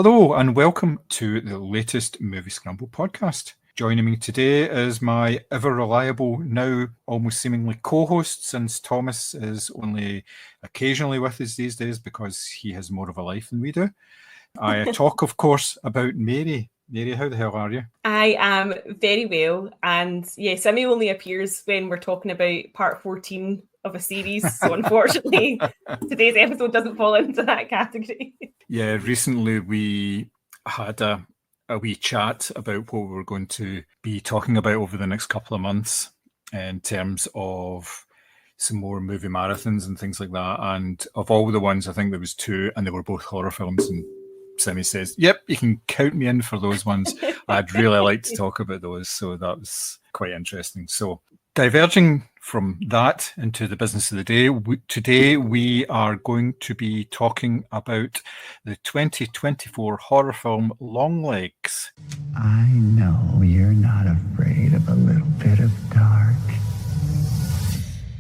Hello and welcome to the latest Moviescramble podcast. Joining me today is my ever-reliable, now almost seemingly co-host, since Thomas is only occasionally with us these days because he has more of a life than we do. I talk, of course, about Mary. Mary, how the hell are you? I am very well, and yes, Emmy only appears when we're talking about part 14 of a series, so unfortunately today's episode doesn't fall into that category. Yeah, recently we had a wee chat about what we were going to be talking about over the next couple of months in terms of some more movie marathons and things like that. And of all the ones, I think there was two, and they were both horror films. And Simi says, yep, you can count me in for those ones. I'd really like to talk about those. So that was quite interesting. So diverging from that into the business of the day, today we are going to be talking about the 2024 horror film Longlegs. I know you're not afraid of a little bit of dark,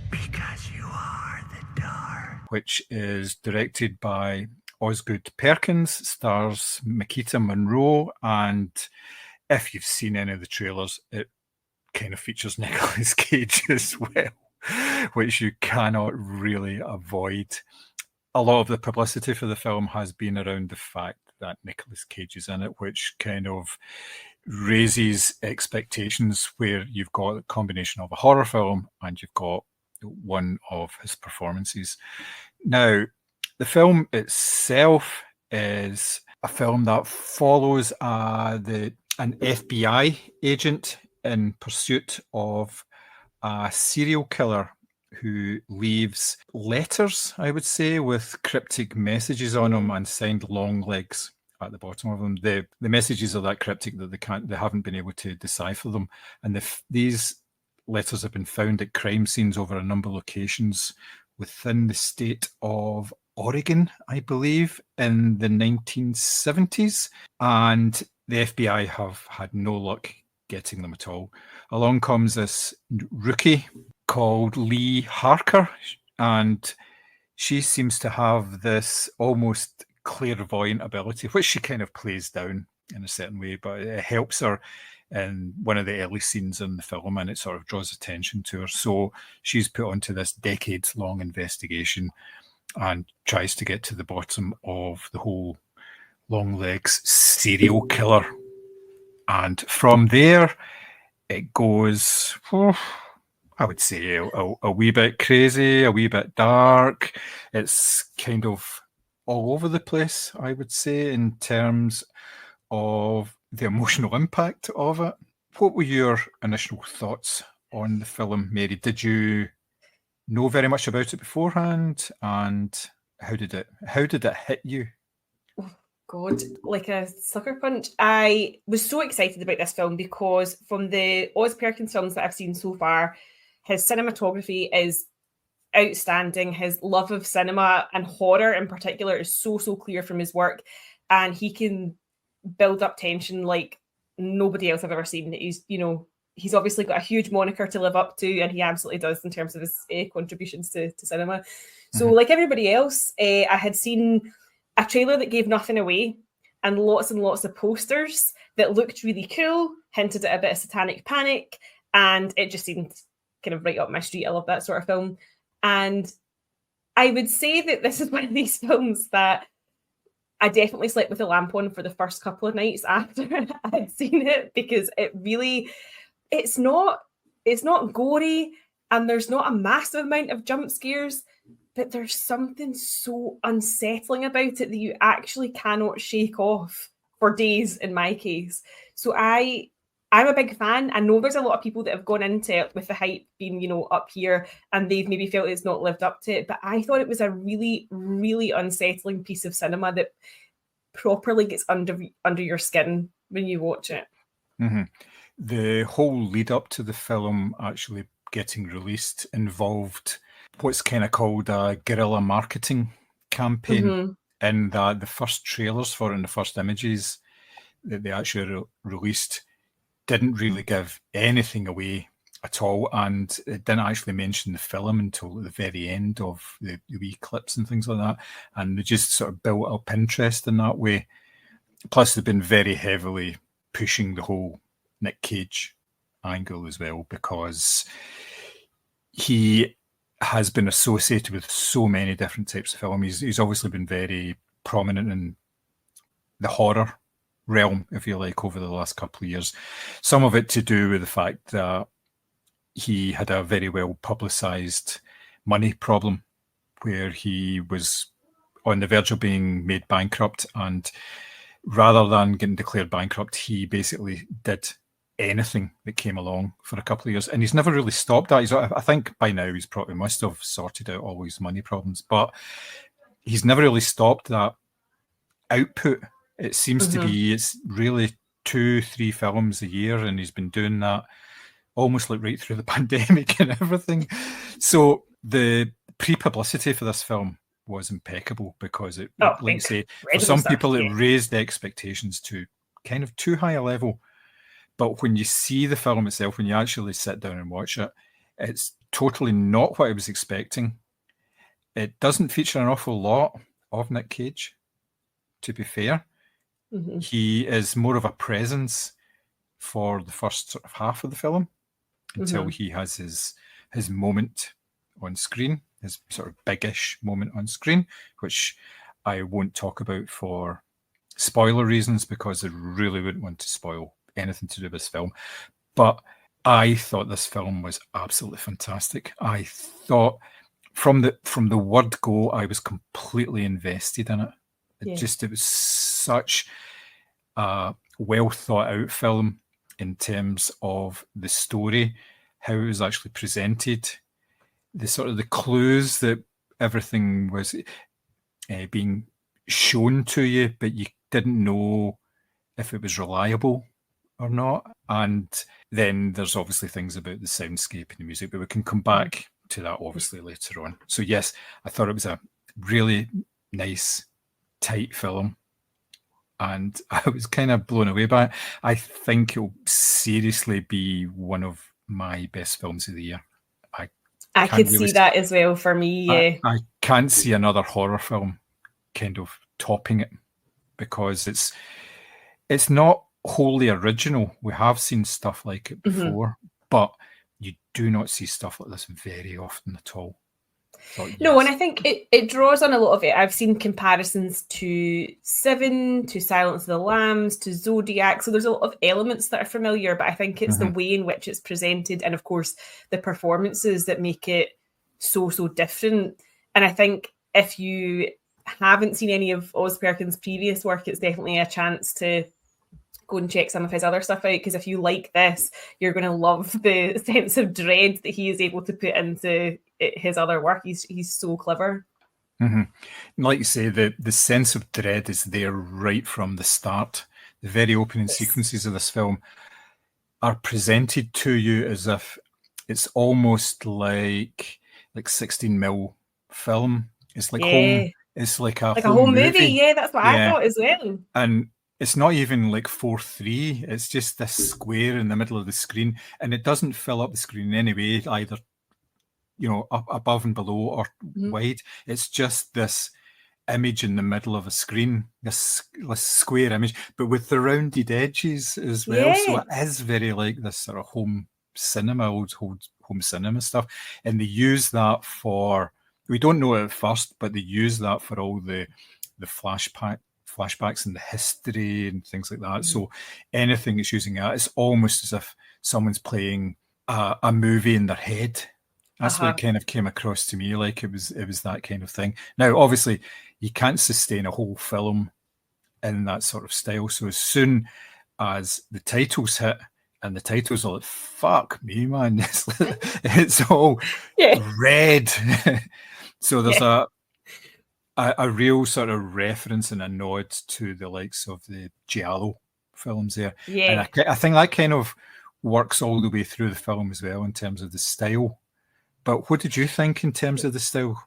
because you are the dark. Which is directed by Osgood Perkins, stars Makita Monroe, and if you've seen any of the trailers, it kind of features Nicolas Cage as well, which you cannot really avoid. A lot of the publicity for the film has been around the fact that Nicolas Cage is in it, which kind of raises expectations where you've got a combination of a horror film and you've got one of his performances. Now, the film itself is a film that follows an FBI agent in pursuit of a serial killer who leaves letters, I would say, with cryptic messages on them and signed Longlegs at the bottom of them. The messages are that cryptic that they haven't been able to decipher them. And these letters have been found at crime scenes over a number of locations within the state of Oregon, I believe, in the 1970s. And the FBI have had no luck getting them at all. Along comes this rookie called Lee Harker, and she seems to have this almost clairvoyant ability, which she kind of plays down in a certain way, but it helps her in one of the early scenes in the film, and it sort of draws attention to her. So she's put onto this decades-long investigation and tries to get to the bottom of the whole Longlegs serial killer. And from there, it goes, I would say, a wee bit crazy, a wee bit dark. It's kind of all over the place, I would say, in terms of the emotional impact of it. What were your initial thoughts on the film, Mary? Did you know very much about it beforehand, and how did it hit you? God, like a sucker punch. I was so excited about this film because from the Oz Perkins films that I've seen so far, his cinematography is outstanding. His love of cinema and horror in particular is so clear from his work, and he can build up tension like nobody else I've ever seen. He's obviously got a huge moniker to live up to, and he absolutely does in terms of his contributions to cinema. So like everybody else, I had seen a trailer that gave nothing away and lots of posters that looked really cool, hinted at a bit of satanic panic, and it just seemed kind of right up my street. I love that sort of film. And I would say that this is one of these films that I definitely slept with a lamp on for the first couple of nights after I had seen it, because it's not gory and there's not a massive amount of jump scares, but there's something so unsettling about it that you actually cannot shake off for days in my case. So I'm a big fan. I know there's a lot of people that have gone into it with the hype being, up here, and they've maybe felt it's not lived up to it. But I thought it was a really, really unsettling piece of cinema that properly gets under your skin when you watch it. Mm-hmm. The whole lead up to the film actually getting released involved what's kind of called a guerrilla marketing campaign, in that the first trailers for it and the first images that they actually released didn't really give anything away at all, and it didn't actually mention the film until the very end of the wee clips and things like that, and they just sort of built up interest in that way. plus they've been very heavily pushing the whole Nick Cage angle as well, because he has been associated with so many different types of film. He's obviously been very prominent in the horror realm, if you like, over the last couple of years. Some of it to do with the fact that he had a very well publicized money problem where he was on the verge of being made bankrupt, and rather than getting declared bankrupt, he basically did anything that came along for a couple of years, and he's never really stopped that. I think by now he's probably must have sorted out all his money problems, but he's never really stopped that output. It seems to be, it's really 2-3 films a year, and he's been doing that almost like right through the pandemic and everything. So the pre-publicity for this film was impeccable, because it, like you say, for some people it raised the expectations to kind of too high a level. But when you see the film itself, when you actually sit down and watch it, it's totally not what I was expecting. It doesn't feature an awful lot of Nick Cage, to be fair. He is more of a presence for the first sort of half of the film until he has his moment on screen, his sort of biggish moment on screen, which I won't talk about for spoiler reasons, because I really wouldn't want to spoil anything to do with this film. But I thought this film was absolutely fantastic. I thought from the word go, I was completely invested in it. It was such a well thought out film in terms of the story, how it was actually presented, the sort of the clues that everything was being shown to you, but you didn't know if it was reliable or not. And then there's obviously things about the soundscape and the music, but we can come back to that obviously later on. So yes, I thought it was a really nice, tight film, and I was kind of blown away by it. I think it'll seriously be one of my best films of the year. I could see that as well for me. Yeah, I can't see another horror film kind of topping it, because it's not wholly original. We have seen stuff like it before, but you do not see stuff like this very often at all. No, and I think it draws on a lot of it. I've seen comparisons to Seven, to Silence of the Lambs, to Zodiac. So there's a lot of elements that are familiar, but I think it's the way in which it's presented, and of course the performances that make it so different. And I think if you haven't seen any of Oz Perkins' previous work, it's definitely a chance to go and check some of his other stuff out, because if you like this, you're going to love the sense of dread that he is able to put into his other work. He's so clever. Like you say, the sense of dread is there right from the start. The very opening sequences of this film are presented to you as if it's almost like 16mm film. It's like home. It's like a home movie. Yeah, that's what I thought as well. And it's not even like 4:3. It's just this square in the middle of the screen, and it doesn't fill up the screen in any way, either, you know, up above and below or wide. It's just this image in the middle of a screen, this square image, but with the rounded edges as well. So it is very like this sort of home cinema, old home cinema stuff. And they use that for, we don't know it at first, but they use that for all the flashbacks and the history and things like that. So anything that's using that, it's almost as if someone's playing a movie in their head. That's what it kind of came across to me like. It was that kind of thing. Now, obviously, you can't sustain a whole film in that sort of style. So as soon as the titles hit, and the titles are like, fuck me, man, it's all red. So there's a real sort of reference and a nod to the likes of the Giallo films there. And I think that kind of works all the way through the film as well in terms of the style. But what did you think in terms of the style?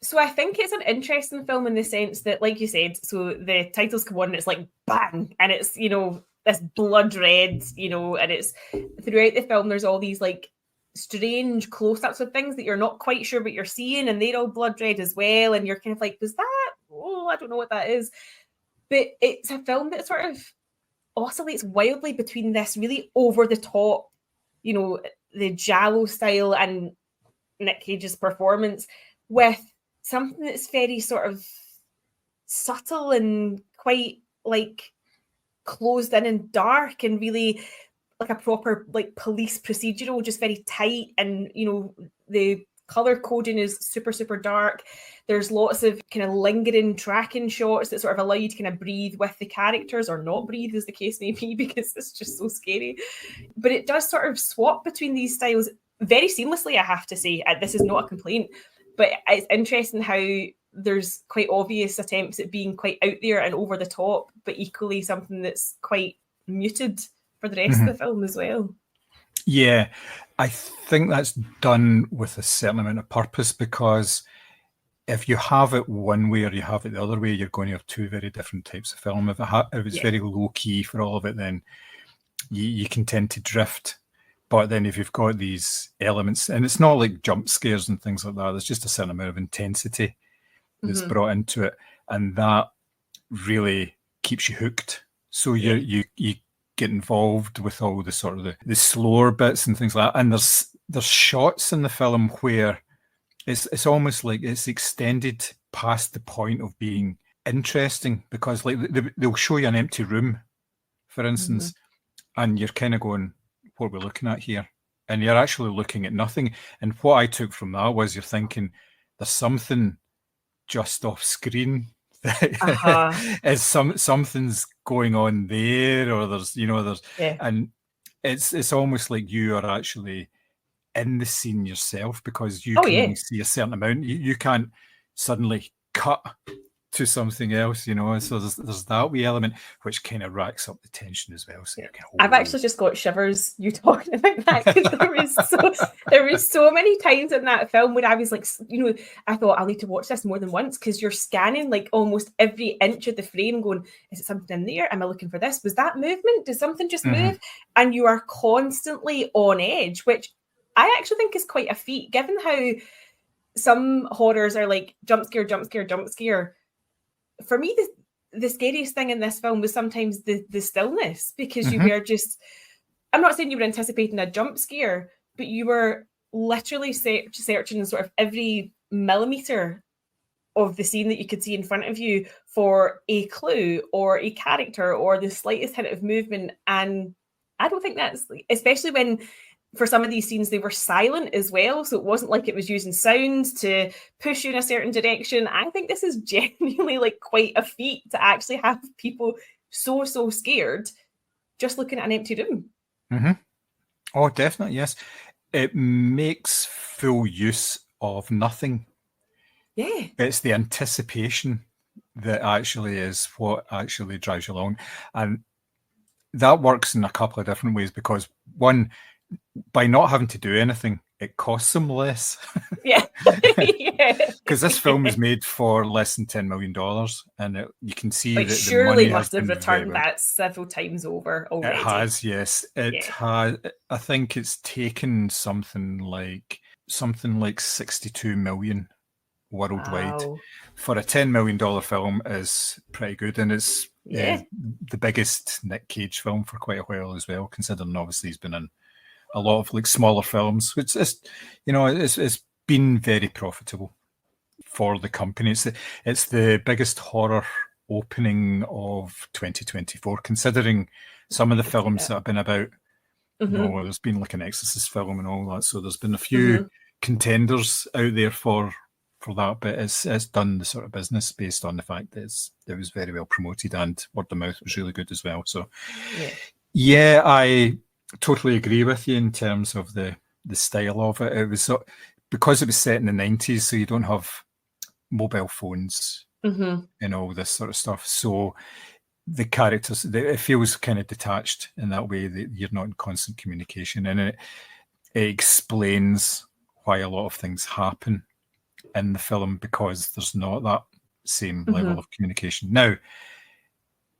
So I think it's an interesting film in the sense that, like you said, so the titles come on and it's like bang, and it's, you know, this blood red, you know, and it's throughout the film there's all these like strange close-ups of things that you're not quite sure what you're seeing, and they're all blood red as well, and you're kind of like, is that, I don't know what that is. But it's a film that sort of oscillates wildly between this really over the top, you know, the giallo style and Nick Cage's performance, with something that's very sort of subtle and quite like closed in and dark, and really like a proper like police procedural, just very tight. And you know, the color coding is super, super dark. There's lots of kind of lingering tracking shots that sort of allow you to kind of breathe with the characters, or not breathe, as the case may be, because it's just so scary. But it does sort of swap between these styles very seamlessly, I have to say. This is not a complaint, but it's interesting how there's quite obvious attempts at being quite out there and over the top, but equally something that's quite muted for the rest of the film as well. Yeah, I think that's done with a certain amount of purpose, because if you have it one way or you have it the other way, you're going to have two very different types of film. If it's very low key for all of it, then you can tend to drift. But then if you've got these elements, and it's not like jump scares and things like that, there's just a certain amount of intensity that's brought into it, and that really keeps you hooked. So you get involved with all the sort of the slower bits and things like that. And there's shots in the film where it's almost like it's extended past the point of being interesting, because like they'll show you an empty room, for instance, and you're kind of going, what are we looking at here? And you're actually looking at nothing. And what I took from that was you're thinking there's something just off screen. Is something's going on there, or there's and it's almost like you are actually in the scene yourself, because you can only see a certain amount. You can't suddenly cut to something else, so there's that wee element which kind of racks up the tension as well. So I've actually just got shivers you talking about that, because there was so many times in that film when I was like, I thought I'll need to watch this more than once, because you're scanning like almost every inch of the frame going, is it something in there? Am I looking for this? Was that movement? Did something just move? And you are constantly on edge, which I actually think is quite a feat, given how some horrors are like jump scare, jump scare, jump scare. For me, the scariest thing in this film was sometimes the stillness, because you were just, I'm not saying you were anticipating a jump scare, but you were literally searching sort of every millimeter of the scene that you could see in front of you for a clue or a character or the slightest hint of movement. And I don't think that's, especially when for some of these scenes they were silent as well, so it wasn't like it was using sounds to push you in a certain direction. I think this is genuinely like quite a feat to actually have people so scared just looking at an empty room. Oh, definitely, yes. It makes full use of nothing. It's the anticipation that actually is what actually drives you along, and that works in a couple of different ways, because one, by not having to do anything, it costs them less. Because this film was made for less than $10 million, and you can see that surely the money must have returned that several times over already. It has, yes. It has. I think it's taken something like 62 million worldwide. Wow. For a $10 million film is pretty good, and it's the biggest Nick Cage film for quite a while as well, considering obviously he's been in a lot of like smaller films, which is, it's been very profitable for the company. It's the biggest horror opening of 2024, considering some of the films that have been about. There's been like an Exorcist film and all that, so there's been a few contenders out there for that, but it's done the sort of business based on the fact that it was very well promoted and word of mouth was really good as well. So I totally agree with you in terms of the style of it. It was because it was set in the 90s, so you don't have mobile phones and all this sort of stuff. So the characters, it feels kind of detached in that way, that you're not in constant communication, and it explains why a lot of things happen in the film, because there's not that same level of communication. Now,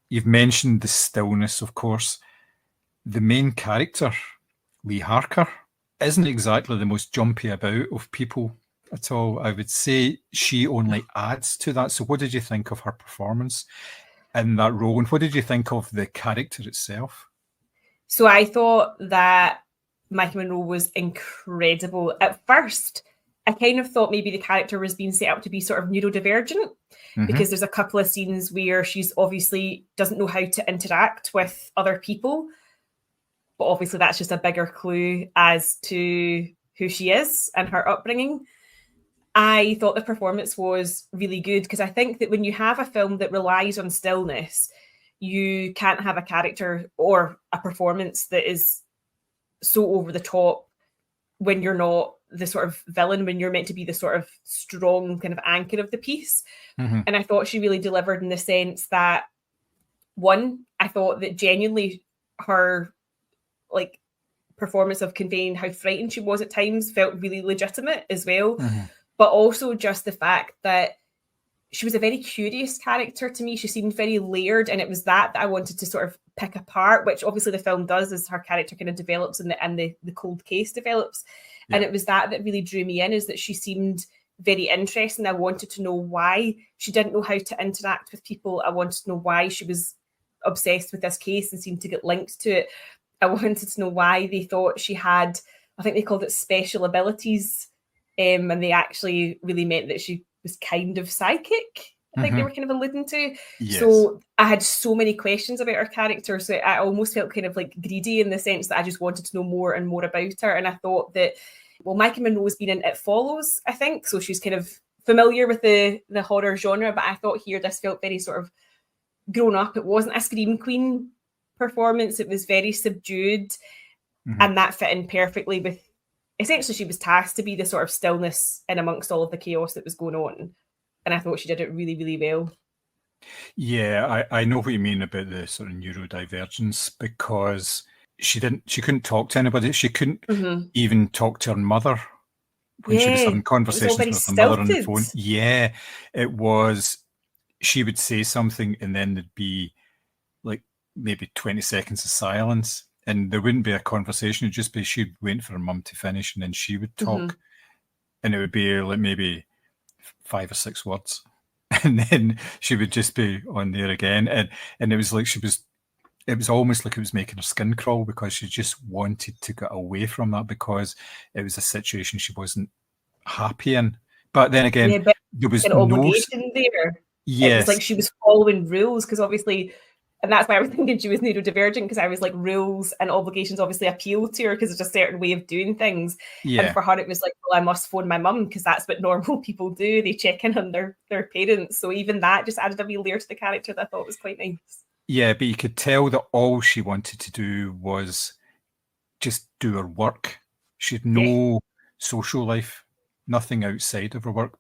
you've mentioned the stillness, of course. The main character, Lee Harker, isn't exactly the most jumpy about of people at all. I would say she only adds to that. So what did you think of her performance? in that role. And what did you think of the character itself? So I thought that Michael Monroe was incredible. At first, I kind of thought maybe the character was being set up to be sort of neurodivergent, because there's a couple of scenes where she's obviously doesn't know how to interact with other people. But obviously that's just a bigger clue as to who she is and her upbringing. I thought the performance was really good, because I think that when you have a film that relies on stillness, you can't have a character or a performance that is so over the top when you're not the sort of villain, when you're meant to be the sort of strong kind of anchor of the piece. And I thought she really delivered, in the sense that, one, I thought that genuinely her like performance of conveying how frightened she was at times felt really legitimate as well. But also just the fact that she was a very curious character to me. She seemed very layered, and it was that I wanted to sort of pick apart, which obviously the film does as her character kind of develops and the cold case develops. And it was that really drew me in, is that she seemed very interesting. I wanted to know why she didn't know how to interact with people. I wanted to know why she was obsessed with this case and seemed to get linked to it. I wanted to know why they thought she had, I think they called it special abilities, and they actually really meant that she was kind of psychic. I think they were kind of alluding to. Yes. So I had so many questions about her character. So I almost felt kind of like greedy, in the sense that I just wanted to know more and more about her. And I thought that, well, Michael Monroe's been in It Follows, I think. So she's kind of familiar with the horror genre. But I thought here this felt very sort of grown up. It wasn't a Scream Queen performance. It was very subdued. And that fit in perfectly with, essentially she was tasked to be the sort of stillness in amongst all of the chaos that was going on. And I thought she did it really, really well. Yeah, I know what you mean about the sort of neurodivergence, because she couldn't talk to anybody. She couldn't even talk to her mother when she was having conversations with her mother on the phone. Yeah, it was, she would say something and then there'd be like maybe 20 seconds of silence, and there wouldn't be a conversation. It'd just be, she'd wait for her mum to finish and then she would talk. And it would be like maybe 5 or 6 words. And then she would just be on there again. And it was like it was almost like it was making her skin crawl, because she just wanted to get away from that, because it was a situation she wasn't happy in. But then again, there was an obligation there. Yes. It was like she was following rules, because obviously, and that's why I was thinking she was neurodivergent, because I was like, rules and obligations obviously appeal to her because it's a certain way of doing things. And for her, it was like, well, I must phone my mum, because that's what normal people do. They check in on their parents. So even that just added a wee layer to the character that I thought was quite nice. Yeah, but you could tell that all she wanted to do was just do her work. She had no social life, nothing outside of her work.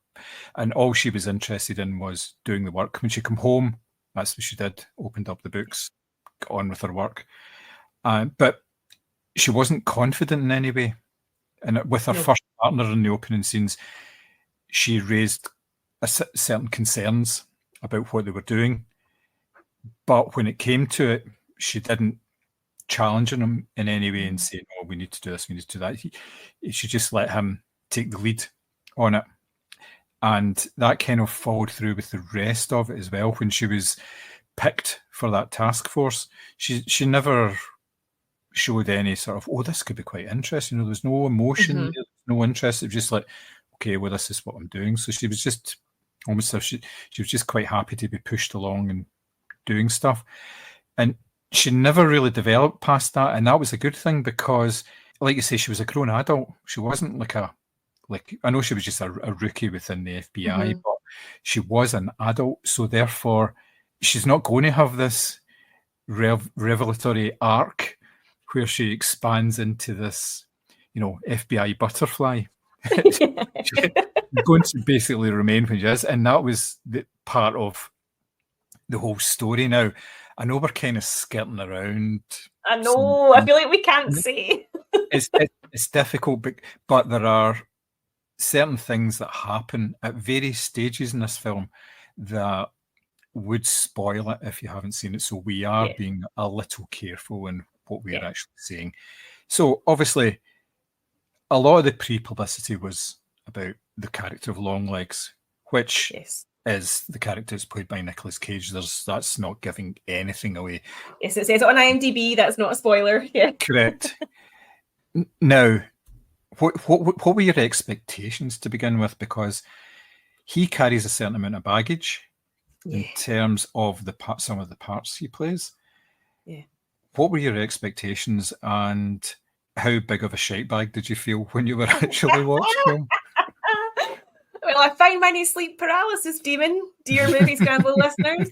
And all she was interested in was doing the work. When she came home, that's what she did, opened up the books, got on with her work. But she wasn't confident in any way. And with her first partner in the opening scenes, she raised certain concerns about what they were doing. But when it came to it, she didn't challenge him in any way and say, "Oh, we need to do this, we need to do that." She just let him take the lead on it. And that kind of followed through with the rest of it as well. When she was picked for that task force, she never showed any sort of, oh, this could be quite interesting. There was no emotion, there was no interest. It was just like, okay, well, this is what I'm doing. So she was just almost, she was just quite happy to be pushed along and doing stuff. And she never really developed past that. And that was a good thing, because, like you say, she was a grown adult. She wasn't like I know she was just a rookie within the FBI, but she was an adult. So therefore, she's not going to have this revelatory arc where she expands into this, FBI butterfly. She's going to basically remain when she is. And that was the part of the whole story. Now, I know we're kind of skirting around. I know. I feel like we can't say. It's difficult, but there are certain things that happen at various stages in this film that would spoil it if you haven't seen it. So we are being a little careful in what we are actually saying. So obviously, a lot of the pre-publicity was about the character of Longlegs, which is the character is played by Nicolas Cage. That's not giving anything away. Yes, it says it on IMDb. That's not a spoiler. Yeah. Correct. Now, what were your expectations to begin with? Because he carries a certain amount of baggage in terms of some of the parts he plays. Yeah. What were your expectations, and how big of a shite bag did you feel when you were actually watching him? Well, I find many sleep paralysis, demon, dear Moviescramble listeners.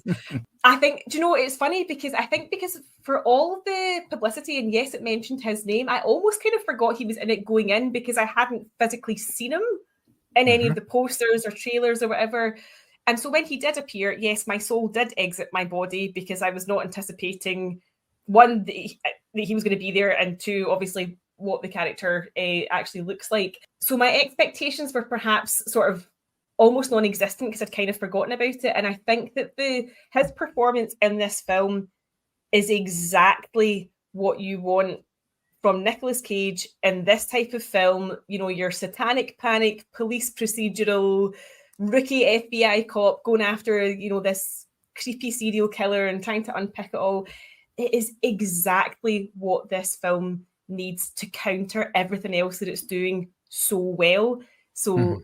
I think, do you know, it's funny because for all the publicity, and yes, it mentioned his name, I almost kind of forgot he was in it going in because I hadn't physically seen him in any of the posters or trailers or whatever. And so when he did appear, yes, my soul did exit my body because I was not anticipating, one, that he was going to be there, and two, obviously, what the character actually looks like. So my expectations were perhaps sort of almost non-existent because I'd kind of forgotten about it. And I think that his performance in this film is exactly what you want from Nicolas Cage in this type of film. You know, your satanic panic, police procedural, rookie FBI cop going after, you know, this creepy serial killer and trying to unpick it all. It is exactly what this film needs to counter everything else that it's doing so well. So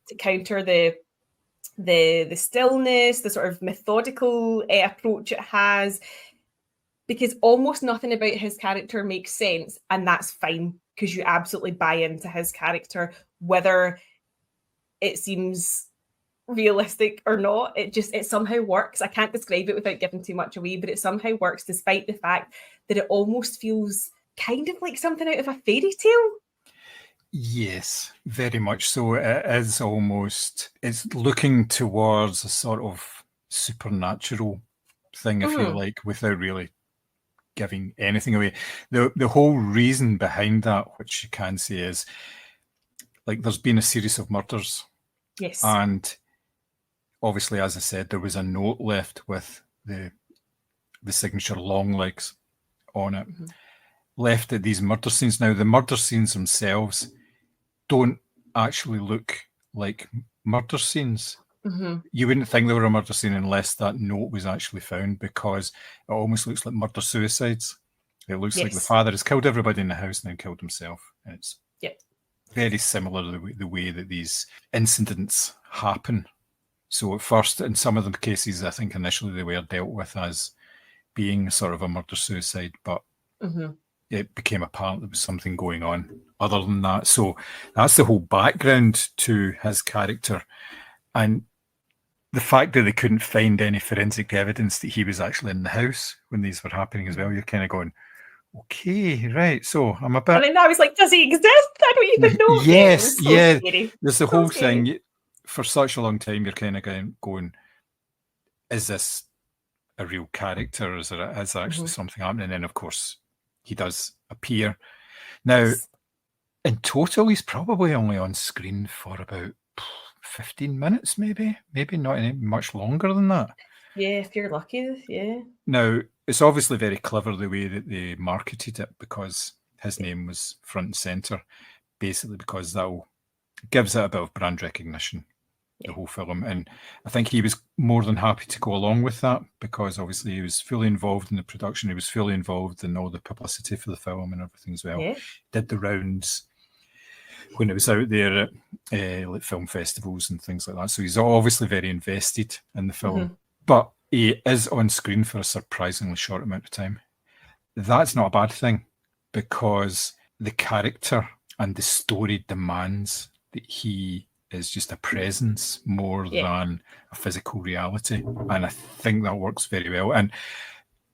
to counter the stillness, the sort of methodical approach it has, because almost nothing about his character makes sense, and that's fine because you absolutely buy into his character, whether it seems realistic or not. It somehow works. I can't describe it without giving too much away, but it somehow works despite the fact that it almost feels kind of like something out of a fairy tale. Yes, very much so. It's looking towards a sort of supernatural thing, if you like, without really giving anything away. The whole reason behind that, which you can say, is like there's been a series of murders. Yes. And obviously, as I said, there was a note left with the signature Longlegs on it, left at these murder scenes. Now, the murder scenes themselves don't actually look like murder scenes. You wouldn't think they were a murder scene unless that note was actually found, because it almost looks like murder suicides. It looks like the father has killed everybody in the house and then killed himself. And it's very similar the way that these incidents happen. So at first, in some of the cases, I think initially they were dealt with as being sort of a murder-suicide, but it became apparent there was something going on other than that. So that's the whole background to his character. And the fact that they couldn't find any forensic evidence that he was actually in the house when these were happening as well, you're kind of going, okay, right, so I'm a bit... And then I was like, does he exist? I don't even know. Yes, so scary. There's the whole thing. For such a long time, you're kind of going, is this a real character, or is actually something happening? And of course, he does appear. Now, in total, he's probably only on screen for about 15 minutes, maybe not any much longer than that. Yeah, if you're lucky, yeah. Now, it's obviously very clever the way that they marketed it, because his name was front and centre, basically because that gives it a bit of brand recognition, the whole film. And I think he was more than happy to go along with that, because obviously he was fully involved in the production. He was fully involved in all the publicity for the film and everything as well. Did the rounds when it was out there at like film festivals and things like that. So he's obviously very invested in the film. But he is on screen for a surprisingly short amount of time. That's not a bad thing, because the character and the story demands that he is just a presence more than a physical reality. And I think that works very well. And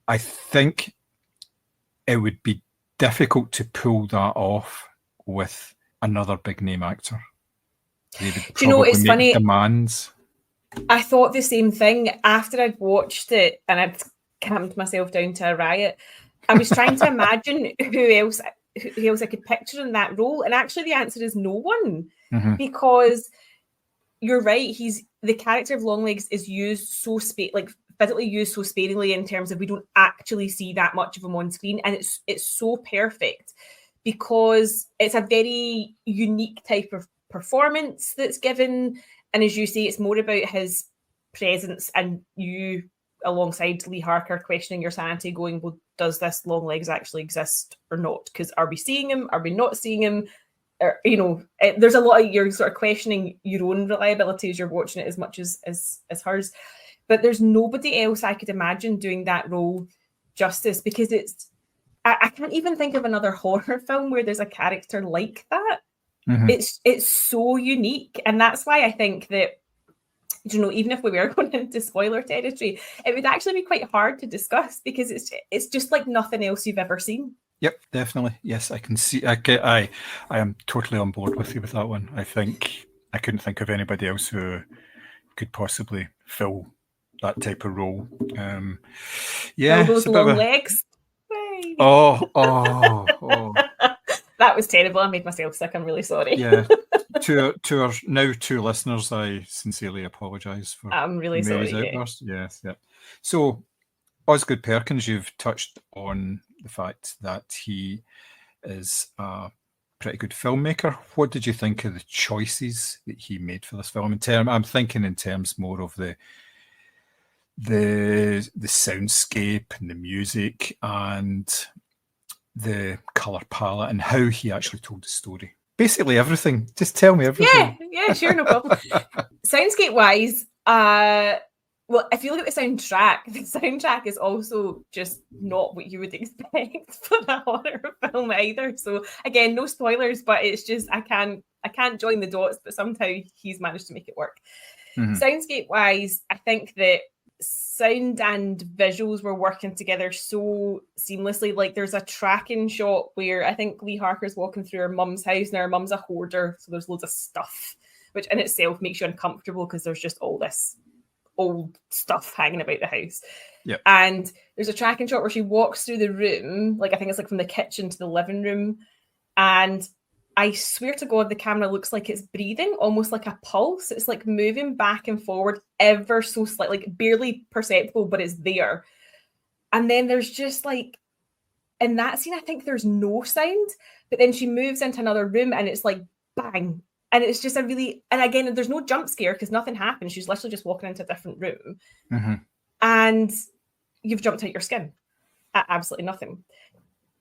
I think it would be difficult to pull that off with another big name actor. They would probably it's make funny. Demands. I thought the same thing after I'd watched it, and I'd calmed myself down to a riot. I was trying to imagine who else I could picture in that role, and actually the answer is no one, because you're right. The character of Longlegs is used physically used so sparingly in terms of we don't actually see that much of him on screen, and it's so perfect because it's a very unique type of performance that's given. And as you say, it's more about his presence, and you alongside Lee Harker questioning your sanity, going, well, does this Longlegs actually exist or not? Because are we seeing him? Are we not seeing him? Or, there's a lot of, you're sort of questioning your own reliability as you're watching it as much as hers. But there's nobody else I could imagine doing that role justice, because I can't even think of another horror film where there's a character like that. Mm-hmm. It's so unique, and that's why I think that, even if we were going into spoiler territory, it would actually be quite hard to discuss, because it's just like nothing else you've ever seen. Yep, definitely. Yes, I can see. I am totally on board with you with that one. I think I couldn't think of anybody else who could possibly fill that type of role. Yeah, those long legs. Oh. That was terrible. I made myself sick. I'm really sorry. Yeah. To our now 2 listeners, I sincerely apologise for. I'm really Mary's sorry. Outburst. Yes, yeah. So, Osgood Perkins, you've touched on the fact that he is a pretty good filmmaker. What did you think of the choices that he made for this film? I'm thinking in terms more of the soundscape and the music and the colour palette and how he actually told the story. Basically everything. Just tell me everything. Yeah, sure, no problem. Soundscape wise, well, if you look at the soundtrack is also just not what you would expect for a horror film either. So again, no spoilers, but it's just I can't join the dots, but somehow he's managed to make it work. Mm-hmm. Soundscape wise, I think that sound and visuals were working together so seamlessly. Like, there's a tracking shot where I think Lee Harker's walking through her mum's house, and her mum's a hoarder, so there's loads of stuff, which in itself makes you uncomfortable because there's just all this old stuff hanging about the house. Yep. And there's a tracking shot where she walks through the room, like I think it's like from the kitchen to the living room, and I swear to God, the camera looks like it's breathing, almost like a pulse. It's like moving back and forward ever so slightly, like barely perceptible, but it's there. And then there's just like, in that scene, I think there's no sound, but then she moves into another room and it's like bang. And it's just and again, there's no jump scare because nothing happens. She's literally just walking into a different room. Mm-hmm. And you've jumped out your skin at absolutely nothing.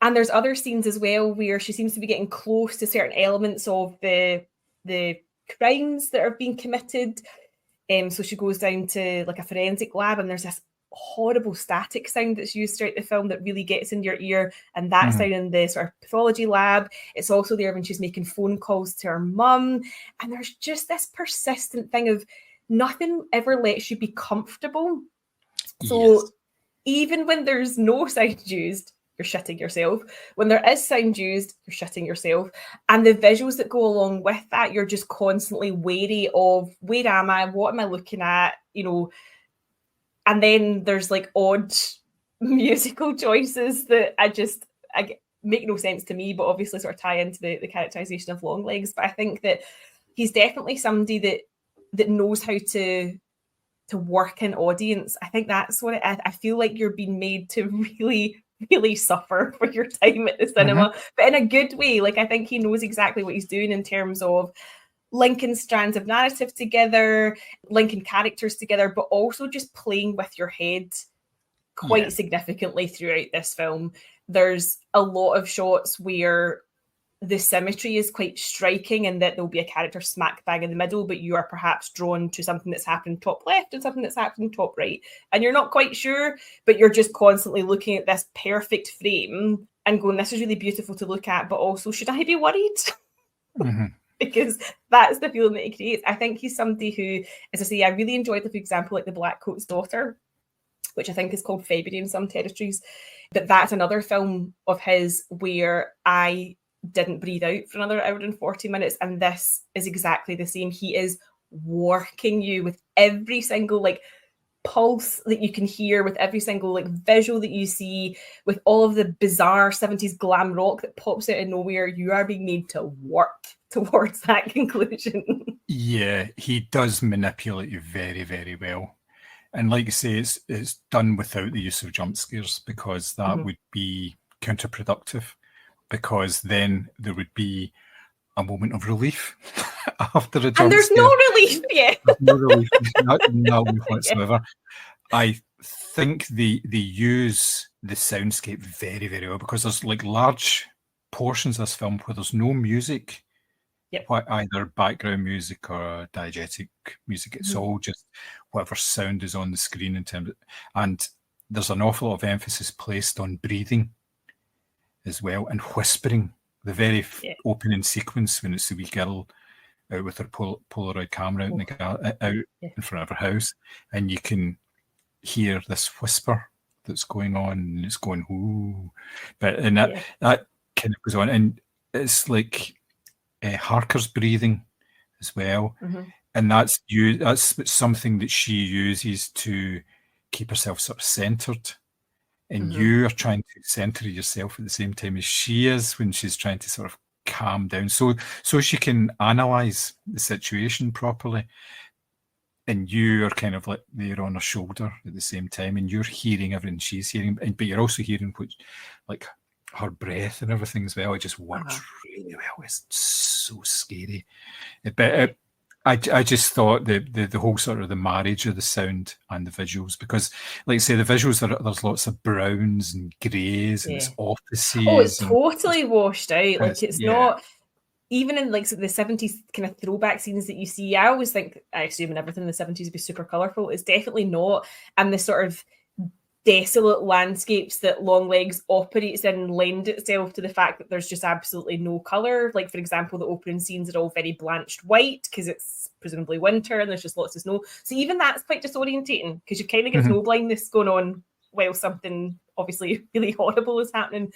And there's other scenes as well where she seems to be getting close to certain elements of the crimes that are being committed. So she goes down to like a forensic lab, and there's this horrible static sound that's used throughout the film that really gets into your ear. And that's down in the sort of pathology lab. It's also there when she's making phone calls to her mum. And there's just this persistent thing of nothing ever lets you be comfortable. So even when there's no sound used, you're shitting yourself. When there is sound used, you're shitting yourself. And the visuals that go along with that, you're just constantly wary of, where am I? What am I looking at? And then there's like odd musical choices that I make no sense to me, but obviously sort of tie into the characterization of Longlegs. But I think that he's definitely somebody that knows how to work an audience. I think that's what I feel like you're being made to really suffer for your time at the cinema, but in a good way. Like, I think he knows exactly what he's doing in terms of linking strands of narrative together, linking characters together, but also just playing with your head quite significantly throughout this film. There's a lot of shots where the symmetry is quite striking, and that there'll be a character smack bang in the middle, but you are perhaps drawn to something that's happened top left and something that's happened top right. And you're not quite sure, but you're just constantly looking at this perfect frame and going, this is really beautiful to look at, but also, should I be worried? Because that's the feeling that he creates. I think he's somebody who, as I say, I really enjoyed, for example, like The Black Coat's Daughter, which I think is called February in some territories. But that's another film of his where I didn't breathe out for another hour and 40 minutes. And this is exactly the same. He is working you with every single like pulse that you can hear, with every single like visual that you see, with all of the bizarre 70s glam rock that pops out of nowhere. You are being made to work towards that conclusion. Yeah, he does manipulate you very, very well. And like you say, it's done without the use of jump scares, because that would be counterproductive, because then there would be a moment of relief after a jump And there's scare. no relief yet. No relief, no relief whatsoever. I think they use the soundscape very, very well, because there's like large portions of this film where there's no music, either background music or diegetic music. It's all just whatever sound is on the screen in terms of, and there's an awful lot of emphasis placed on breathing as well, and whispering. The very opening sequence when it's the wee girl out with her Polaroid camera out in front of her house, and you can hear this whisper that's going on, and it's going ooh, but and that kind of goes on, and it's like Harker's breathing as well, and that's something that she uses to keep herself sort of centered, and you are trying to center yourself at the same time as she is when she's trying to sort of calm down, so she can analyze the situation properly. And you are kind of like there on her shoulder at the same time, and you're hearing everything she's hearing, but you're also hearing like her breath and everything as well. It just works really well. It's so scary. But I just thought the whole sort of the marriage of the sound and the visuals, because like I say, the visuals there's lots of browns and greys and it's offices. Oh, it's totally washed out. Like it's not. Even in like the 70s kind of throwback scenes that you see, I always think, I assume everything in the 70s would be super colourful. It's definitely not. And the sort of desolate landscapes that Longlegs operates in lend itself to the fact that there's just absolutely no colour. Like, for example, the opening scenes are all very blanched white because it's presumably winter and there's just lots of snow. So even that's quite disorientating, because you kind of get snow blindness going on while something obviously really horrible is happening.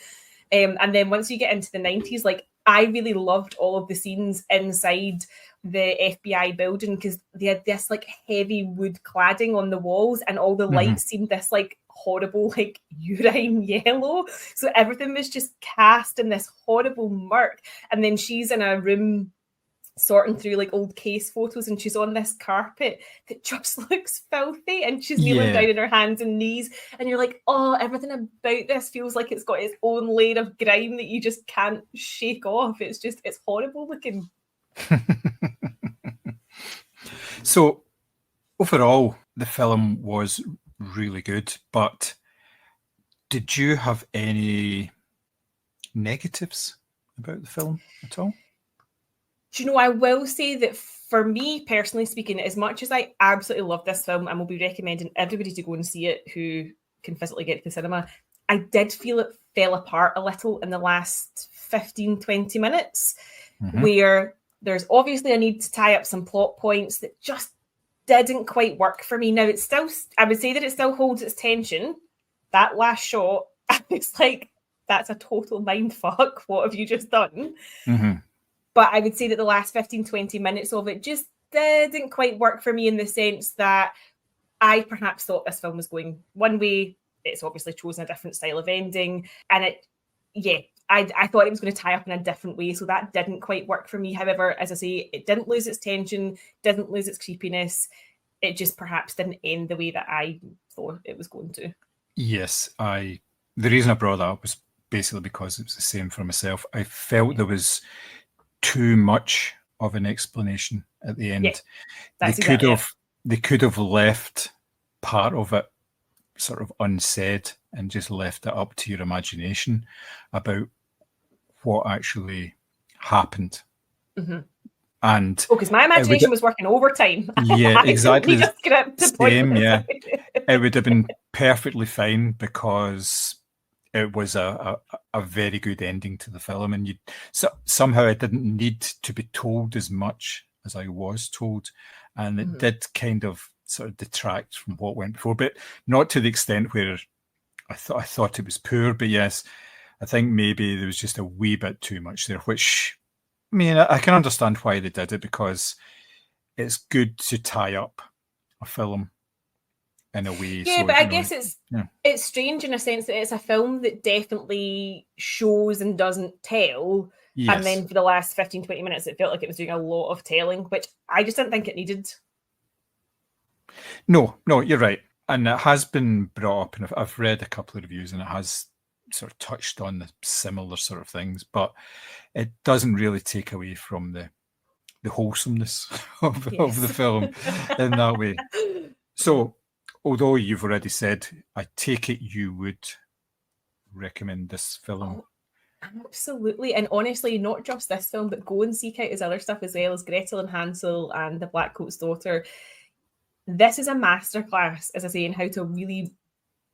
And then once you get into the 90s, like, I really loved all of the scenes inside the FBI building, because they had this like heavy wood cladding on the walls, and all the lights seemed this like horrible like urine yellow. So everything was just cast in this horrible murk. And then she's in a room sorting through like old case photos, and she's on this carpet that just looks filthy, and she's kneeling down on her hands and knees, and you're like, oh, everything about this feels like it's got its own layer of grime that you just can't shake off. It's horrible looking. So overall the film was really good, but did you have any negatives about the film at all? Do you know, I will say that for me, personally speaking, as much as I absolutely love this film and will be recommending everybody to go and see it who can physically get to the cinema, I did feel it fell apart a little in the last 15, 20 minutes, where there's obviously a need to tie up some plot points that just didn't quite work for me. Now, it's still, I would say that it still holds its tension. That last shot, it's like, that's a total mindfuck. What have you just done? But I would say that the last 15, 20 minutes of it just didn't quite work for me, in the sense that I perhaps thought this film was going one way. It's obviously chosen a different style of ending. And I thought it was going to tie up in a different way. So that didn't quite work for me. However, as I say, it didn't lose its tension, didn't lose its creepiness. It just perhaps didn't end the way that I thought it was going to. Yes, the reason I brought that up was basically because it was the same for myself. I felt there was too much of an explanation at the end. They could have left part of it sort of unsaid and just left it up to your imagination about what actually happened. And because my imagination was working overtime. Yeah, exactly. Same, yeah. It would have been perfectly fine, because it was a very good ending to the film, and somehow I didn't need to be told as much as I was told, and it did kind of sort of detract from what went before, but not to the extent where I thought it was poor. But yes, I think maybe there was just a wee bit too much there, which, I mean, I can understand why they did it, because it's good to tie up a film in a way. Yeah, but I guess it's strange in a sense that it's a film that definitely shows and doesn't tell. Yes. And then for the last 15, 20 minutes, it felt like it was doing a lot of telling, which I just didn't think it needed. No, you're right. And it has been brought up, and I've read a couple of reviews, and it has sort of touched on the similar sort of things, but it doesn't really take away from the the wholesomeness of the Yes. film in that way. So, although you've already said, I take it you would recommend this film. Oh, absolutely. And honestly, not just this film, but go and seek out his other stuff as well, as Gretel and Hansel and The Black Coat's Daughter. This is a masterclass, as I say, in how to really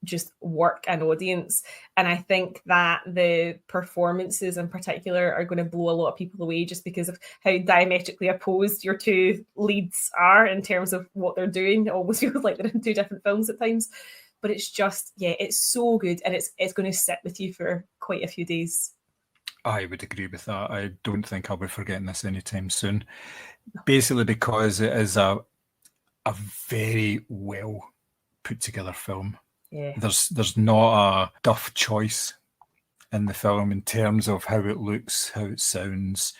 just work an audience. And I think that the performances in particular are going to blow a lot of people away just because of how diametrically opposed your two leads are in terms of what they're doing. It almost feels like they're in two different films at times. But it's just, yeah, it's so good, and it's going to sit with you for quite a few days. I would agree with that. I don't think I'll be forgetting this anytime soon. Basically because it is a very well put together film. Yeah. There's not a duff choice in the film in terms of how it looks, how it sounds,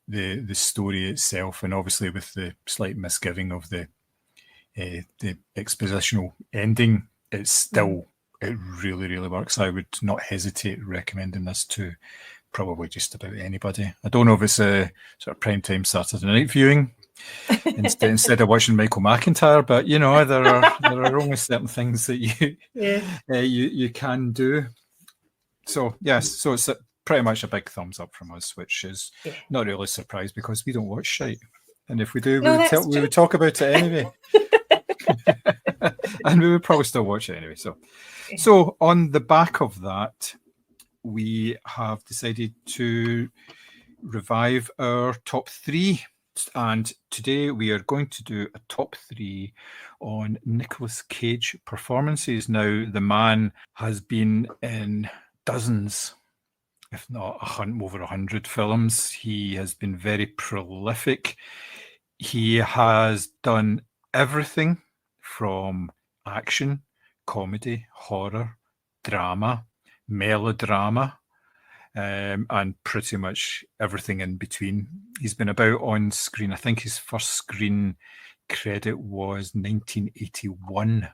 the story itself, and obviously with the slight misgiving of the expositional ending, it's still it really works. I would not hesitate recommending this to probably just about anybody. I don't know if it's a sort of primetime Saturday night viewing instead of watching Michael McIntyre, but you know there are only certain things that you can do. So yes, so it's pretty much a big thumbs up from us, which is not really a surprise because we don't watch shite, and if we do, we would talk about it anyway. And we would probably still watch it anyway. So on the back of that, we have decided to revive our top three. And today we are going to do a top three on Nicolas Cage performances. Now, the man has been in dozens, if not over 100 films. He has been very prolific. He has done everything from action, comedy, horror, drama, melodrama, and pretty much everything in between. He's been about on screen. I think his first screen credit was 1981.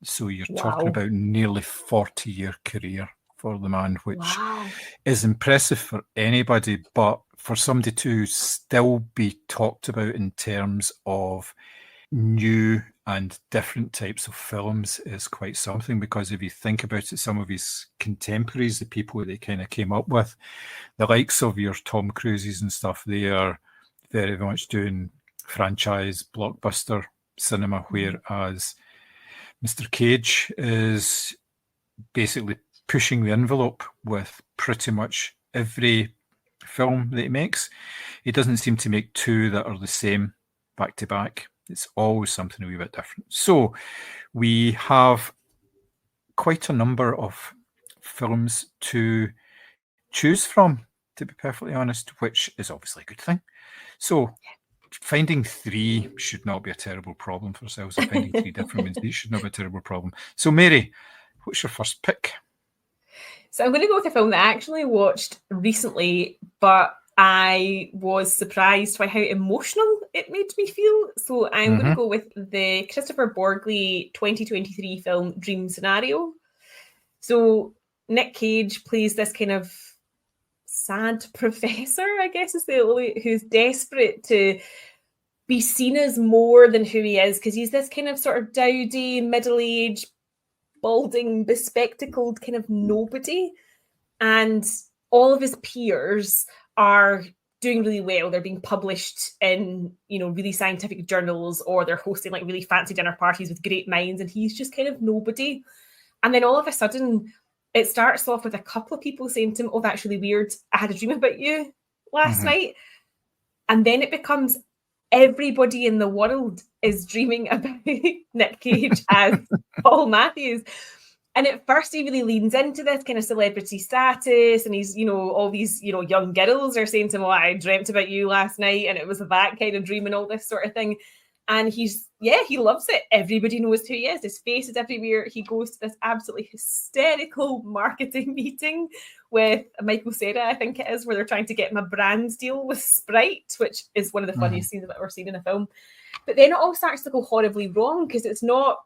So you're talking about nearly 40-year career for the man, which is impressive for anybody, but for somebody to still be talked about in terms of new and different types of films is quite something, because if you think about it, some of his contemporaries, the people that he kind of came up with, the likes of your Tom Cruises and stuff, they are very much doing franchise blockbuster cinema, whereas Mr. Cage is basically pushing the envelope with pretty much every film that he makes. He doesn't seem to make two that are the same back to back. It's always something a wee bit different. So we have quite a number of films to choose from, to be perfectly honest, which is obviously a good thing. So finding three should not be a terrible problem for ourselves. Finding three different ones, these should not be a terrible problem. So Mary, what's your first pick? So I'm going to go with a film that I actually watched recently, but I was surprised by how emotional it made me feel. So I'm going to go with the Christopher Borgli 2023 film Dream Scenario. So Nick Cage plays this kind of sad professor, I guess is the only, who's desperate to be seen as more than who he is, because he's this kind of sort of dowdy, middle-aged, balding, bespectacled kind of nobody. And all of his peers are doing really well. They're being published in, really scientific journals, or they're hosting like really fancy dinner parties with great minds, and he's just kind of nobody. And then all of a sudden, it starts off with a couple of people saying to him, "Oh, that's really weird. I had a dream about you last night." And then it becomes everybody in the world is dreaming about Nick Cage as Paul Matthews. And at first he really leans into this kind of celebrity status, and he's, all these, young girls are saying to him, "Oh, I dreamt about you last night," and it was that kind of dream and all this sort of thing. And he loves it. Everybody knows who he is. His face is everywhere. He goes to this absolutely hysterical marketing meeting with Michael Cera, I think it is, where they're trying to get him a brand deal with Sprite, which is one of the funniest scenes I've ever seen in a film. But then it all starts to go horribly wrong, because it's not,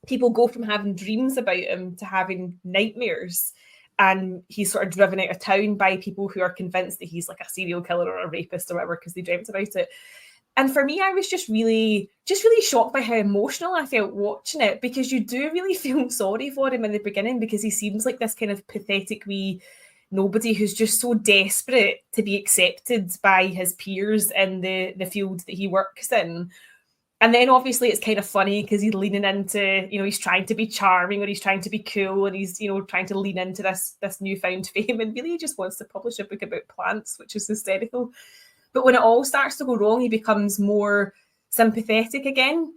people go from having dreams about him to having nightmares. and he's sort of driven out of town by people who are convinced that he's like a serial killer or a rapist or whatever because they dreamt about it. And for me, I was just really shocked by how emotional I felt watching it, because you do really feel sorry for him in the beginning, because he seems like this kind of pathetic wee nobody who's just so desperate to be accepted by his peers in the field that he works in. And then obviously it's kind of funny because he's leaning into, he's trying to be charming, or he's trying to be cool, and he's, trying to lean into this newfound fame, and really he just wants to publish a book about plants, which is hysterical. But when it all starts to go wrong, he becomes more sympathetic again,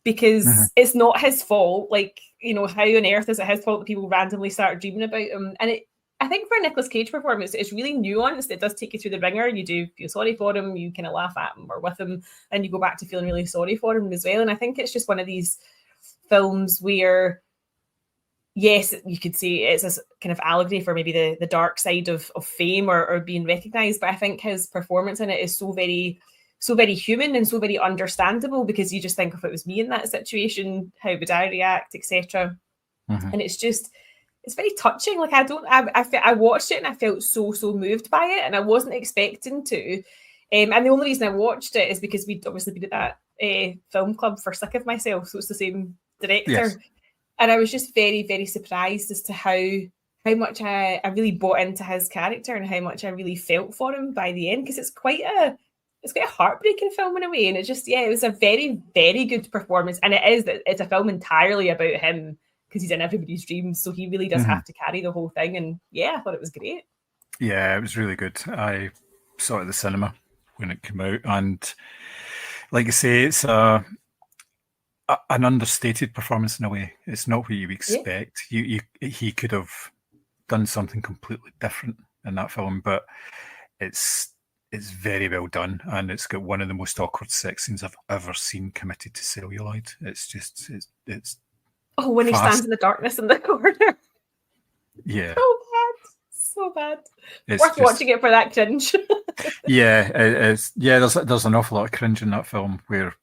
because it's not his fault. Like, how on earth is it his fault that people randomly start dreaming about him? And I think for a Nicolas Cage performance, it's really nuanced. It does take you through the ringer. You do feel sorry for him. You kind of laugh at him or with him, and you go back to feeling really sorry for him as well. And I think it's just one of these films where, yes, you could say it's a kind of allegory for maybe the dark side of fame or being recognised. But I think his performance in it is so very human and so very understandable, because you just think, if it was me in that situation, how would I react, etc. And it's very touching. Like, I watched it and I felt so moved by it, and I wasn't expecting to. And the only reason I watched it is because we'd obviously been at that film club for Sick of Myself, so it's the same director. Yes. And I was just very, very surprised as to how much I really bought into his character and how much I really felt for him by the end, because it's quite a heartbreaking film in a way. And it was a very, very good performance. And it's a film entirely about him, because he's in everybody's dreams, so he really does have to carry the whole thing. And yeah, I thought it was great. Yeah, it was really good. I saw it at the cinema when it came out, and like you say, it's an understated performance in a way. It's not what you expect. Yeah. He could have done something completely different in that film, but it's very well done, and it's got one of the most awkward sex scenes I've ever seen committed to celluloid. It's oh, when he stands in the darkness in the corner. Yeah. So bad. It's worth watching it for that cringe. Yeah, it's there's an awful lot of cringe in that film, where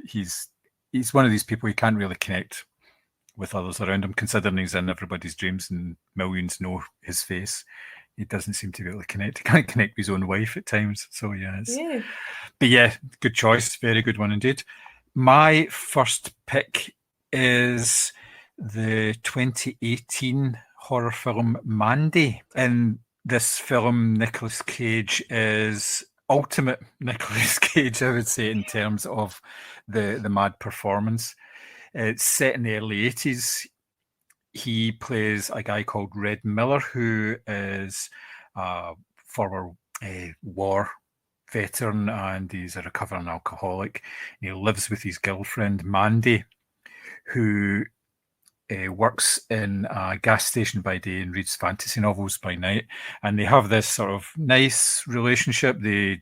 he's one of these people you can't really connect with others around him, considering he's in everybody's dreams and millions know his face. He doesn't seem to be able to connect. He can't connect with his own wife at times. So but yeah, good choice. Very good one indeed. My first pick is the 2018 horror film Mandy. In this film, Nicolas Cage is ultimate Nicolas Cage, I would say, in terms of the mad performance. It's set in the early 80s. He plays a guy called Red Miller, who is a former war veteran, and he's a recovering alcoholic. And he lives with his girlfriend, Mandy, who works in a gas station by day and reads fantasy novels by night. And they have this sort of nice relationship. They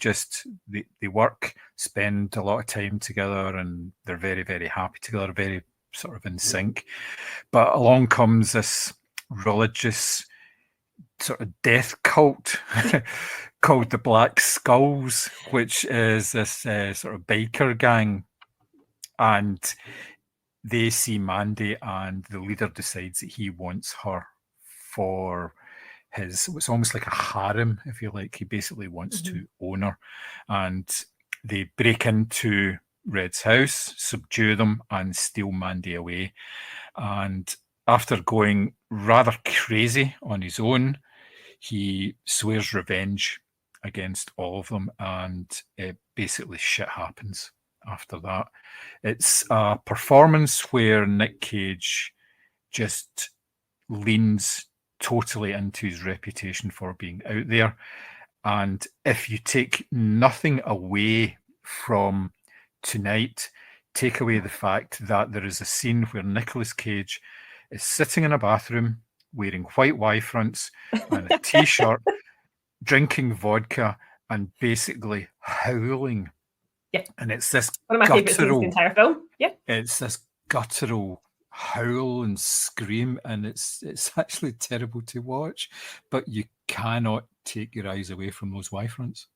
work, spend a lot of time together, and they're very, very happy together, very sort of in sync. But along comes this religious sort of death cult called the Black Skulls, which is this sort of biker gang. And they see Mandy, and the leader decides that he wants her for it's almost like a harem, if you like. He basically wants to own her. And they break into Red's house, subdue them, and steal Mandy away. And after going rather crazy on his own, he swears revenge against all of them, and basically shit happens after that. It's a performance where Nick Cage just leans totally into his reputation for being out there. And if you take nothing away from tonight, take away the fact that there is a scene where Nicolas Cage is sitting in a bathroom wearing white Y-fronts and a t-shirt, drinking vodka, and basically howling. Yeah. And it's this one of my favourite scenes in the entire film. Yeah. It's this guttural howl and scream, and it's actually terrible to watch, but you cannot take your eyes away from those Y-fronts.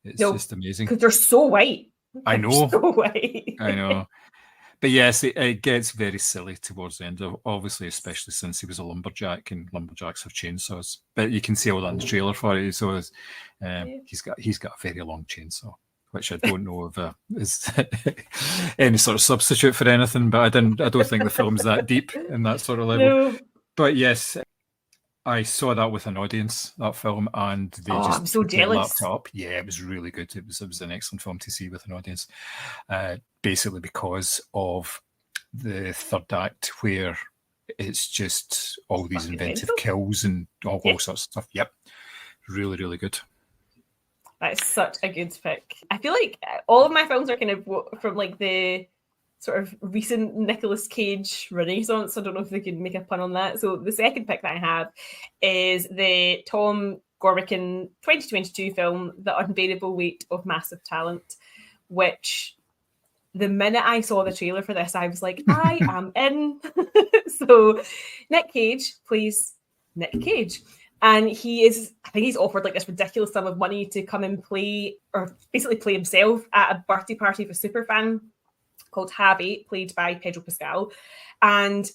It's just amazing. Because they're so white. I know. So white. I know. But yes, it gets very silly towards the end, obviously, especially since he was a lumberjack, and lumberjacks have chainsaws. But you can see all that in the trailer for it. So he's got a very long chainsaw, which I don't know if is any sort of substitute for anything. But I don't think the film's that deep in that sort of level. No. But yes, I saw that with an audience, that film, and they I'm so jealous. lapped it up. Yeah, it was really good. It was an excellent film to see with an audience, basically because of the third act where it's just all these inventive kills and all sorts of stuff. Yep, really, really good. That is such a good pick. I feel like all of my films are kind of from like the sort of recent Nicolas Cage renaissance. I don't know if they can make a pun on that. So the second pick that I have is the Tom Gormican 2022 film, The Unbearable Weight of Massive Talent, which the minute I saw the trailer for this, I was like, I am in. So Nick Cage plays Nick Cage. And I think he's offered like this ridiculous sum of money to come and play, or basically play himself at a birthday party of a superfan called Javi, played by Pedro Pascal. And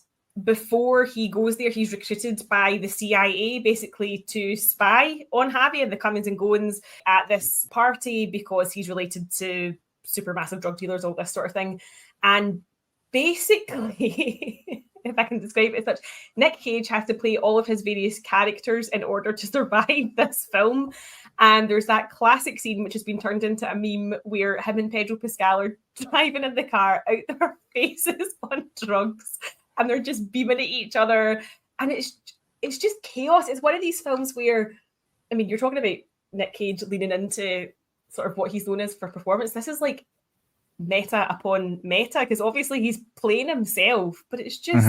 before he goes there, he's recruited by the CIA basically to spy on Javi and the comings and goings at this party because he's related to supermassive drug dealers, all this sort of thing. And basically, if I can describe it as such, Nick Cage has to play all of his various characters in order to survive this film. And there's that classic scene which has been turned into a meme where him and Pedro Pascal are driving in the car out their faces on drugs and they're just beaming at each other. And it's just chaos. It's one of these films where, I mean, you're talking about Nick Cage leaning into sort of what he's known as for performance. This is like meta upon meta, because obviously he's playing himself, but it's just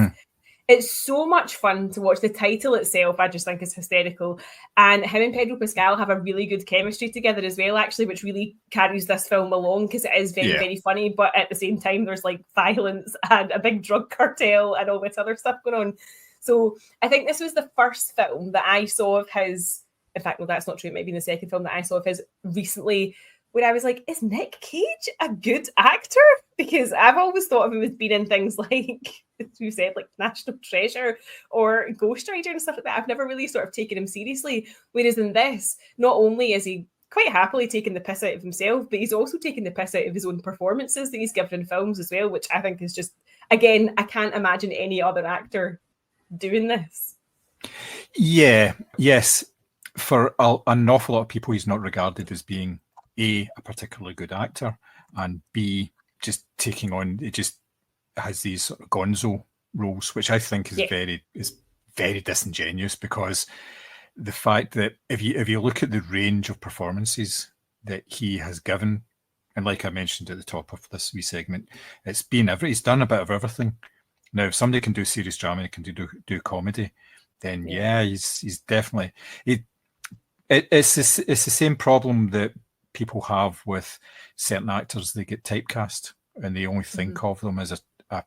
it's so much fun to watch. The title itself I just think is hysterical, and him and Pedro Pascal have a really good chemistry together as well, actually, which really carries this film along because it is very very funny, but at the same time there's like violence and a big drug cartel and all this other stuff going on. So I think this was the first film that I saw of his, in fact no, that's not true, it might be the second film that I saw of his recently, where I was like, is Nick Cage a good actor? Because I've always thought of him as being in things like, as you said, like National Treasure or Ghost Rider and stuff like that. I've never really sort of taken him seriously. Whereas in this, not only is he quite happily taking the piss out of himself, but he's also taking the piss out of his own performances that he's given in films as well, which I think is just, again, I can't imagine any other actor doing this. Yeah, yes. For an awful lot of people, he's not regarded as being a particularly good actor, and B, just taking on, it just has these sort of gonzo roles, which I think is very disingenuous, because the fact that if you look at the range of performances that he has given, and like I mentioned at the top of this wee segment, it's been he's done a bit of everything. Now, if somebody can do serious drama and can do comedy, then he's definitely it's the same problem that people have with certain actors. They get typecast and they only think of them as a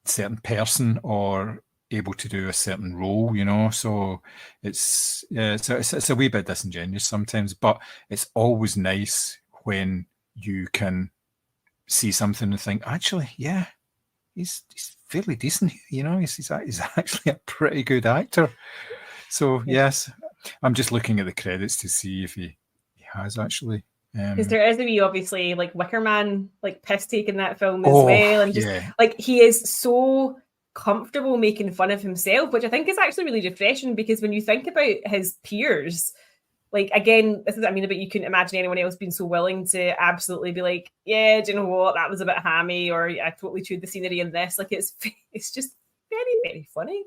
certain person or able to do a certain role, so it's a wee bit disingenuous sometimes, but it's always nice when you can see something and think, actually, he's fairly decent, he's actually a pretty good actor. So yes, I'm just looking at the credits to see if he has actually, because there is a wee, obviously, like Wicker Man, like piss take in that film as well, and just like he is so comfortable making fun of himself, which I think is actually really refreshing, because when you think about his peers, like, again, this is what I mean about, you couldn't imagine anyone else being so willing to absolutely be like, yeah, do you know what, that was a bit hammy, or I totally chewed the scenery in this. Like, it's just very very funny.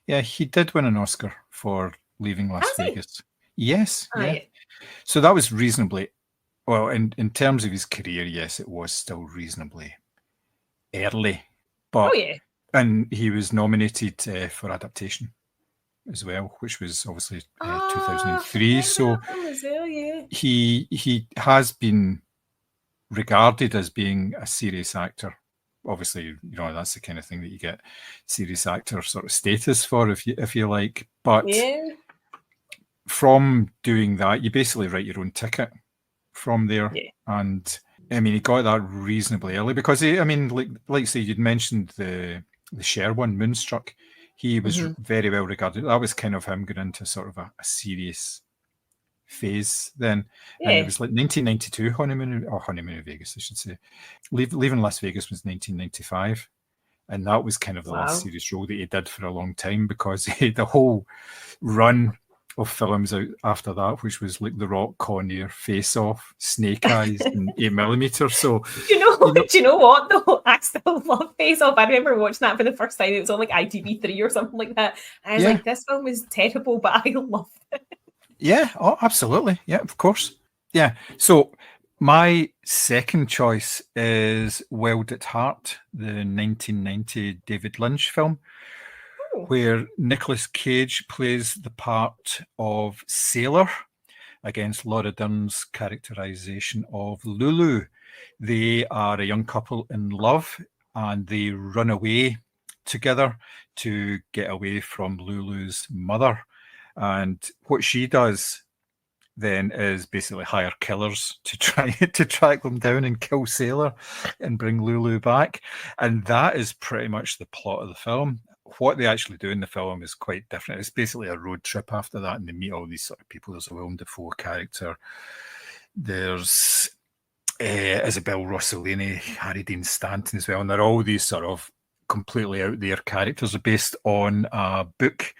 Yeah, he did win an Oscar for Leaving Las Vegas. Yes. Yeah. So that was reasonably, well, in terms of his career, yes, it was still reasonably early. But and he was nominated for adaptation as well, which was obviously 2003. So he has been regarded as being a serious actor. Obviously, that's the kind of thing that you get serious actor sort of status for, if you like. But from doing that, you basically write your own ticket from there. And I mean, he got that reasonably early because he, I mean, like say you'd mentioned the Cher one, Moonstruck. He was very well regarded. That was kind of him going into sort of a serious phase then. And it was like 1992 honeymoon in Vegas, I should say. Leaving Las Vegas was 1995. And that was kind of the last serious role that he did for a long time, because the whole run of films out after that, which was like The Rock, Con Air, Face Off, Snake Eyes, and 8mm. So do you know what though? I still love Face Off. I remember watching that for the first time. It was on like ITV3 or something like that. And I was like, this film is terrible, but I loved it. Yeah, oh, absolutely. Yeah, of course. Yeah. So my second choice is Wild at Heart, the 1990 David Lynch film, where Nicolas Cage plays the part of Sailor against Laura Dern's characterization of Lulu. They are a young couple in love, and they run away together to get away from Lulu's mother. And what she does then is basically hire killers to try to track them down and kill Sailor and bring Lulu back. And that is pretty much the plot of the film. What they actually do in the film is quite different. It's basically a road trip after that, and they meet all these sort of people. There's a Willem Dafoe character. There's Isabel Rossellini, Harry Dean Stanton as well. And they're all these sort of completely out there characters. Are based on a book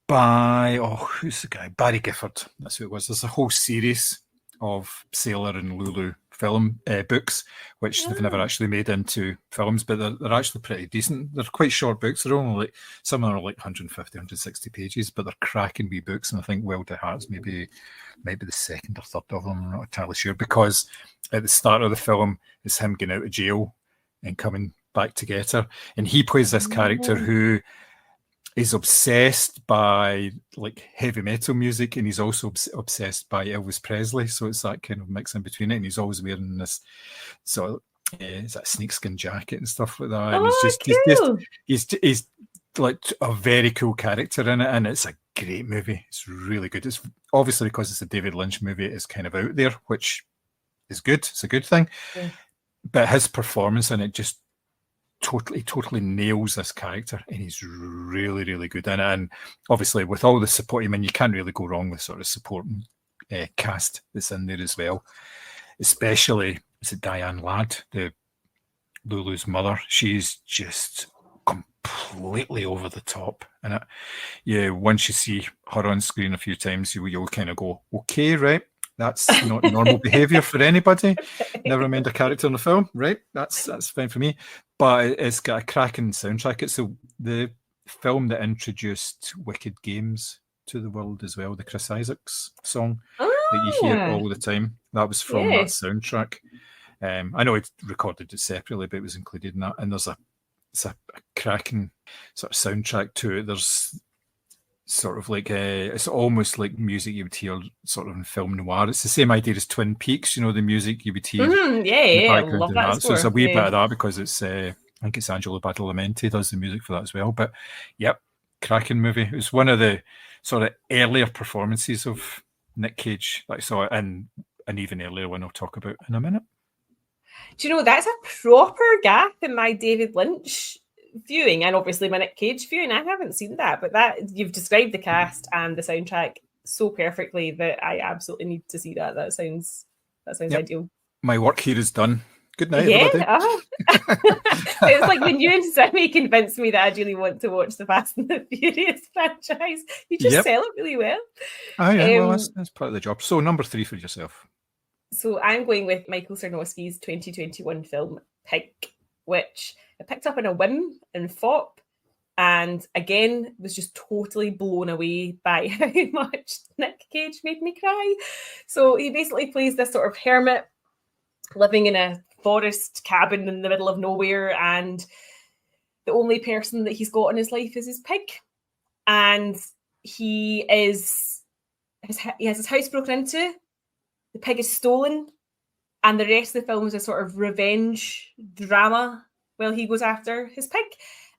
by, who's the guy? Barry Gifford. That's who it was. There's a whole series of Sailor and Lulu film books, which they've never actually made into films, but they're actually pretty decent. They're quite short books. They're only like, some of them are like 150, 160 pages, but they're cracking wee books. And I think Wild at Heart's maybe the second or third of them. I'm not entirely sure, because at the start of the film, it's him getting out of jail and coming back to get her. And he plays this character who is obsessed by like heavy metal music, and he's also obsessed by Elvis Presley. So it's that kind of mix in between it. And he's always wearing this sort of is that snakeskin jacket and stuff like that. And he's like a very cool character in it, and it's a great movie. It's really good. It's obviously, because it's a David Lynch movie, it's kind of out there, which is good. It's a good thing. Yeah. But his performance in it just totally nails this character, and he's really, really good in it. And obviously, with all the support, I mean, you can't really go wrong with sort of supporting cast that's in there as well. Especially, is it Diane Ladd, the Lulu's mother? She's just completely over the top in it. Yeah, once you see her on screen a few times, you'll kind of go, okay, right, that's not normal behavior for anybody. Never mind a character in the film, right? That's fine for me. But it's got a cracking soundtrack. It's the film that introduced Wicked Games to the world as well, the Chris Isaacs song that you hear all the time. That was from that soundtrack. I know it recorded it separately, but it was included in that. And it's a cracking sort of soundtrack to it. There's sort of like it's almost like music you would hear sort of in film noir. It's the same idea as Twin Peaks, the music you would hear in the background. I love that. So it's a wee bit of that, because it's I think it's Angelo Badalamenti does the music for that as well. But yep, cracking movie. It was one of the sort of earlier performances of Nick Cage that I saw, and an even earlier one I'll talk about in a minute. Do you know, that's a proper gap in my David Lynch viewing, and obviously my Nick Cage viewing. I haven't seen that, but that you've described the cast and the soundtrack so perfectly that I absolutely need to see that. That sounds ideal. My work here is done. Good night, everybody. It's like when you and Sammy convinced me that I really want to watch the Fast and the Furious franchise. You just sell it really well. Oh yeah, well that's part of the job. So number 3 for yourself. So I'm going with Michael Sarnowski's 2021 film Pig, which I picked up on a whim in FOP, and again was just totally blown away by how much Nick Cage made me cry. So he basically plays this sort of hermit living in a forest cabin in the middle of nowhere, and the only person that he's got in his life is his pig. And he has his house broken into, the pig is stolen, and the rest of the film is a sort of revenge drama while he goes after his pig.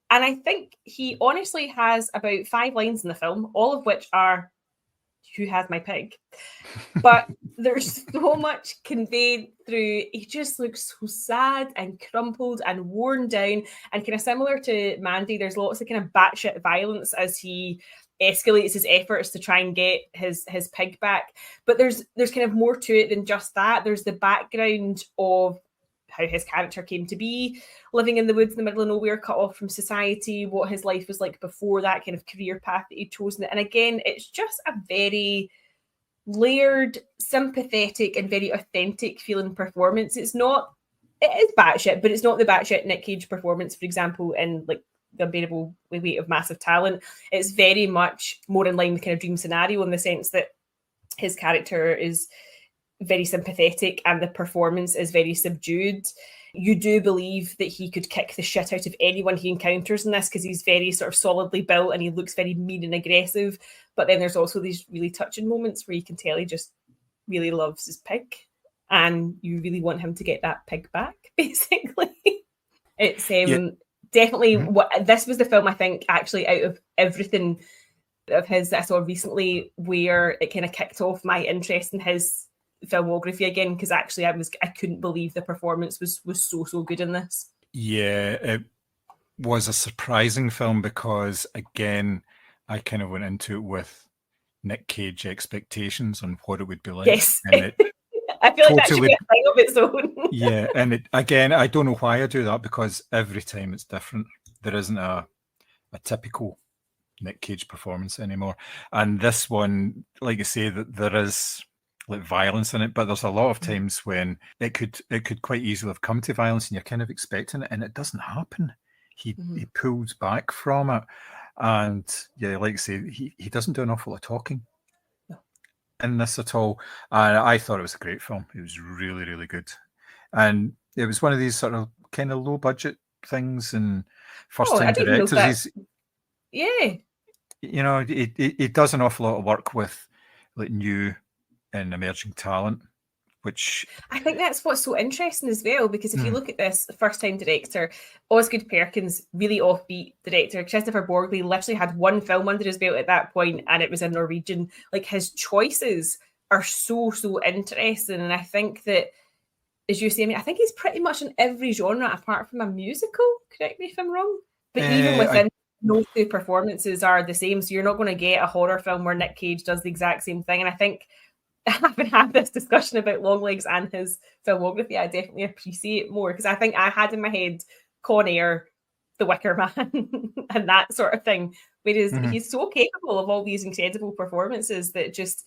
And I think he honestly has about 5 lines in the film, all of which are who has my pig? But there's so much conveyed through. He just looks so sad and crumpled and worn down, and kind of similar to Mandy. There's lots of kind of batshit violence as he escalates his efforts to try and get his pig back. But there's kind of more to it than just that. There's the background of how his character came to be, living in the woods in the middle of nowhere, cut off from society, what his life was like before that kind of career path that he'd chosen. And again, it's just a very layered, sympathetic, and very authentic feeling performance. It is batshit, but it's not the batshit Nick Cage performance, for example, in like The Unbearable Weight of Massive Talent. It's very much more in line with kind of Dream Scenario in the sense that his character is very sympathetic and the performance is very subdued. You do believe that he could kick the shit out of anyone he encounters in this because he's very sort of solidly built and he looks very mean and aggressive. But then there's also these really touching moments where you can tell he just really loves his pig and you really want him to get that pig back, basically. It's definitely this was the film, I think, actually out of everything of his that I saw recently where it kind of kicked off my interest in his filmography again, because actually I couldn't believe the performance was so good in this. Yeah, it was a surprising film because again I kind of went into it with Nick Cage expectations on what it would be like. Yes. And it I feel like that should be a thing of its own. Yeah, and again I don't know why I do that because every time it's different. There isn't a typical Nick Cage performance anymore. And this one, like I say, that there is like violence in it, but there's a lot of times when it could quite easily have come to violence and you're kind of expecting it and it doesn't happen. He pulls back from it, and yeah, like I say, he doesn't do an awful lot of talking in this at all. And I thought it was a great film. It was really, really good, and it was one of these sort of kind of low budget things and first time directors. You know, he does an awful lot of work with like new and emerging talent, which I think that's what's so interesting as well, because if you look at this first time director, Osgood Perkins, really offbeat director, Christopher Borgley literally had one film under his belt at that point and it was in Norwegian. Like his choices are so interesting, and I think that, as you say, I mean, I think he's pretty much in every genre apart from a musical, correct me if I'm wrong, but even within no two performances are the same, so you're not going to get a horror film where Nick Cage does the exact same thing. And I think having had this discussion about Longlegs and his filmography, I definitely appreciate more, because I think I had in my head Con Air, The Wicker Man, and that sort of thing. Whereas he's so capable of all these incredible performances that just,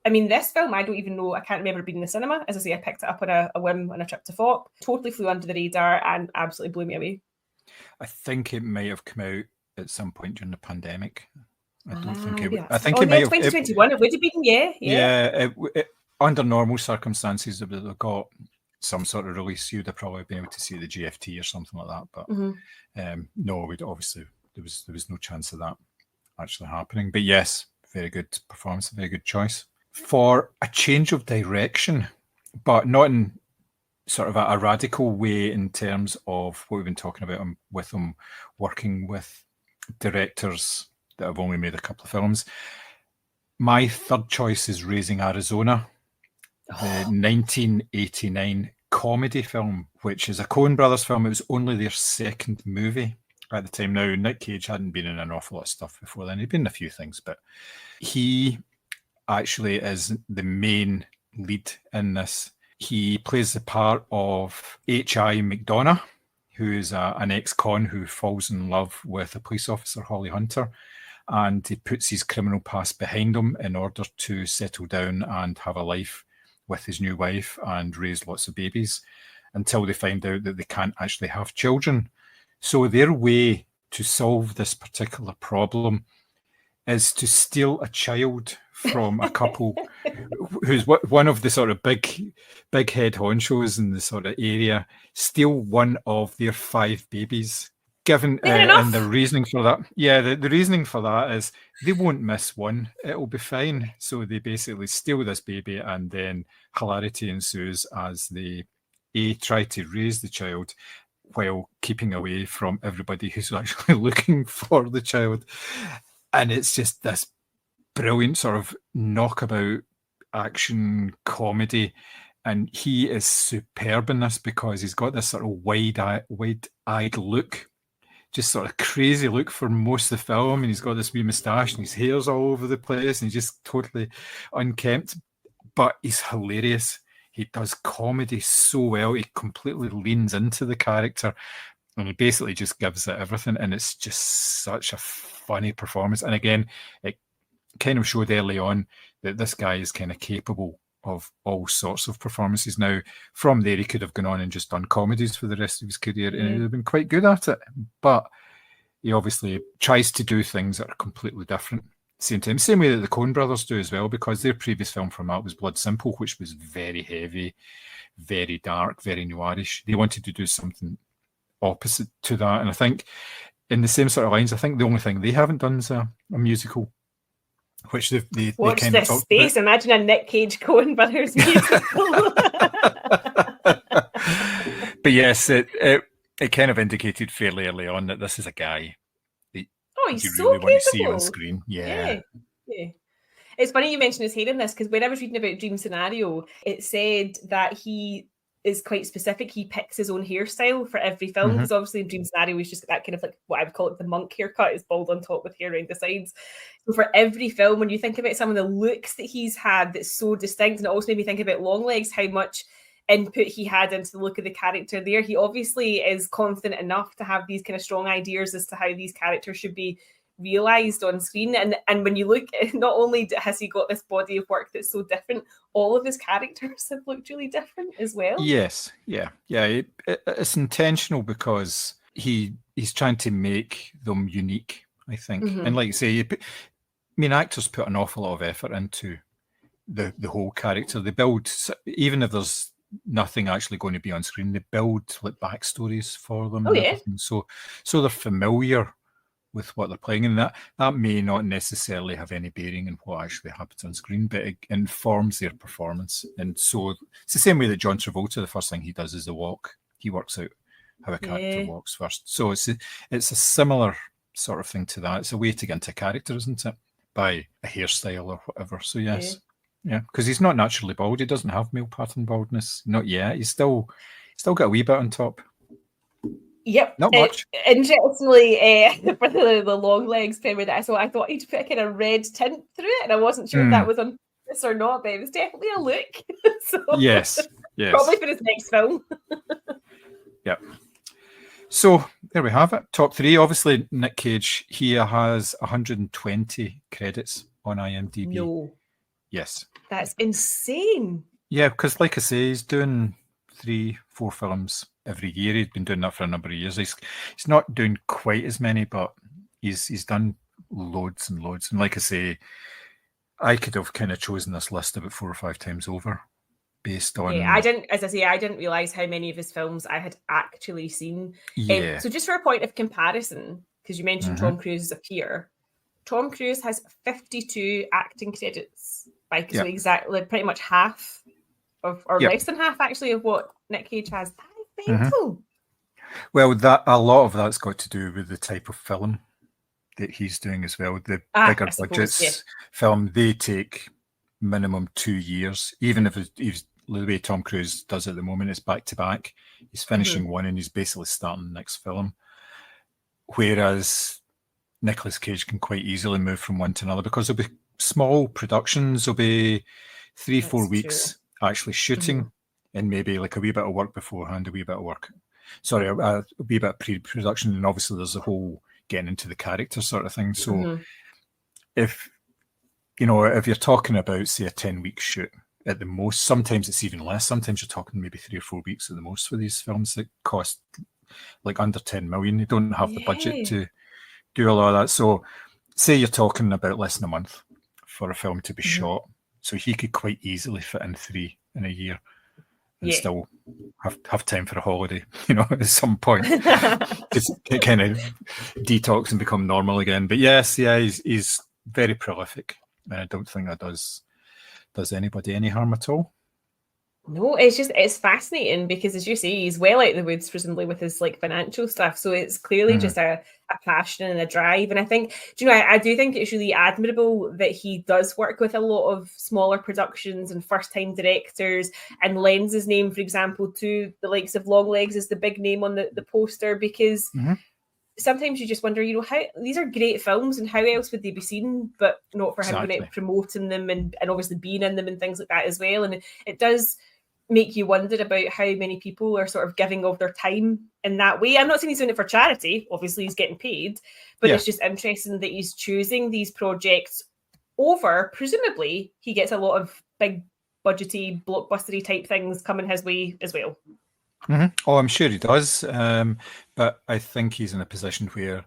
I mean, this film, I don't even know, I can't remember being in the cinema. As I say, I picked it up on a whim on a trip to FOP, totally flew under the radar and absolutely blew me away. I think it might have come out at some point during the pandemic. I don't think it would. I think it might have 2021. It would have been, yeah. Under normal circumstances, if they got some sort of release, you'd have probably been able to see the GFT or something like that. But no, obviously there was no chance of that actually happening. But yes, very good performance, a very good choice for a change of direction, but not in sort of a radical way in terms of what we've been talking about with him working with directors that have only made a couple of films. My third choice is Raising Arizona, the 1989 comedy film, which is a Coen Brothers film. It was only their second movie at the time. Now, Nick Cage hadn't been in an awful lot of stuff before then. He'd been in a few things, but he actually is the main lead in this. He plays the part of H.I. McDonough, who is an ex-con who falls in love with a police officer, Holly Hunter, and he puts his criminal past behind him in order to settle down and have a life with his new wife and raise lots of babies until they find out that they can't actually have children. So their way to solve this particular problem is to steal a child from a couple who's one of the sort of big head honchos in the sort of area, steal one of their 5 babies. Given and the reasoning for that, the reasoning for that is they won't miss one; it'll be fine. So they basically steal this baby, and then hilarity ensues as they try to raise the child while keeping away from everybody who's actually looking for the child. And it's just this brilliant sort of knockabout action comedy. And he is superb in this because he's got this sort of wide-eyed look, just sort of crazy look for most of the film. And he's got this wee moustache and his hair's all over the place and he's just totally unkempt. But he's hilarious. He does comedy so well. He completely leans into the character and he basically just gives it everything. And it's just such a funny performance. And again, it kind of showed early on that this guy is kind of capable of all sorts of performances. Now, from there, he could have gone on and just done comedies for the rest of his career, and he'd have been quite good at it. But he obviously tries to do things that are completely different. Same time, same way that the Coen brothers do as well, because their previous film format was Blood Simple, which was very heavy, very dark, very noirish. They wanted to do something opposite to that, and I think in the same sort of lines, I think the only thing they haven't done is a musical. Which they watch kind this of space. Imagine a Nick Cage Coen Brothers musical. But yes, it kind of indicated fairly early on that this is a guy that he's you so really want to see capable on screen. Yeah. It's funny you mentioned his hair in this, because when I was reading about Dream Scenario, it said that he is quite specific. He picks his own hairstyle for every film, because obviously in Dream Scenario he's just got that kind of like what I would call it the monk haircut, is bald on top with hair around the sides. So for every film, when you think about some of the looks that he's had that's so distinct, and it also made me think about Longlegs, how much input he had into the look of the character there. He obviously is confident enough to have these kind of strong ideas as to how these characters should be realized on screen, and when you look, not only has he got this body of work that's so different, all of his characters have looked really different as well. Yes, it's intentional because he's trying to make them unique, I think. And like you say, actors put an awful lot of effort into the whole character. They build, even if there's nothing actually going to be on screen, they build like backstories for them and everything. So they're familiar with what they're playing, and that may not necessarily have any bearing in what actually happens on screen, but it informs their performance. And so it's the same way that John Travolta, the first thing he does is the walk. He works out how a character walks first. So it's a similar sort of thing to that. It's a way to get into character, isn't it? By a hairstyle or whatever. So yes. Yeah, because he's not naturally bald. He doesn't have male pattern baldness. Not yet. He's still got a wee bit on top. Yep. Not much. Interestingly, for the Longlegs film that I saw, I thought he'd put a kind of red tint through it, and I wasn't sure if that was on purpose or not, but it was definitely a look. So, yes. Probably for his next film. Yep. So there we have it. Top three. Obviously, Nick Cage, he has 120 credits on IMDb. No. Yes. That's insane. Yeah, because like I say, he's doing 3-4 films every year. He's been doing that for a number of years. He's not doing quite as many, but he's done loads and loads. And like I say, I could have kind of chosen this list about 4 or 5 times over based on... Yeah, I didn't realise how many of his films I had actually seen. Yeah. So just for a point of comparison, because you mentioned Tom Cruise as a peer, Tom Cruise has 52 acting credits, so exactly pretty much half or less than half actually of what Nick Cage has. That's mental. Well, a lot of that's got to do with the type of film that he's doing as well. The bigger budgets film, they take minimum 2 years. Even if he's the way Tom Cruise does it at the moment, it's back to back. He's finishing one and he's basically starting the next film. Whereas Nicolas Cage can quite easily move from one to another because there'll be small productions. There'll be 3-4 weeks actually shooting, and maybe like a wee bit of work beforehand, a wee bit of pre-production, and obviously there's a whole getting into the character sort of thing. So if you're talking about, say, a 10-week shoot at the most, sometimes it's even less. Sometimes you're talking maybe 3 or 4 weeks at the most for these films that cost like under 10 million. They don't have the budget to do a lot of that. So say you're talking about less than a month for a film to be shot. So he could quite easily fit in 3 in a year and still have time for a holiday, at some point. Just kind of detox and become normal again. But yes, he's very prolific. And I don't think that does anybody any harm at all. No, it's fascinating because, as you say, he's well out of the woods, presumably with his like financial stuff. So it's clearly just a passion and a drive. And I think, do you know, I do think it's really admirable that he does work with a lot of smaller productions and first-time directors and lends his name, for example, to the likes of Longlegs as the big name on the poster, because sometimes you just wonder, you know, how these are great films and how else would they be seen, but not for him going out promoting them and obviously being in them and things like that as well. And it does make you wonder about how many people are sort of giving of their time in that way. I'm not saying he's doing it for charity, obviously he's getting paid, but it's just interesting that he's choosing these projects over, presumably he gets a lot of big budgety, blockbustery type things coming his way as well. Oh, I'm sure he does, but I think he's in a position where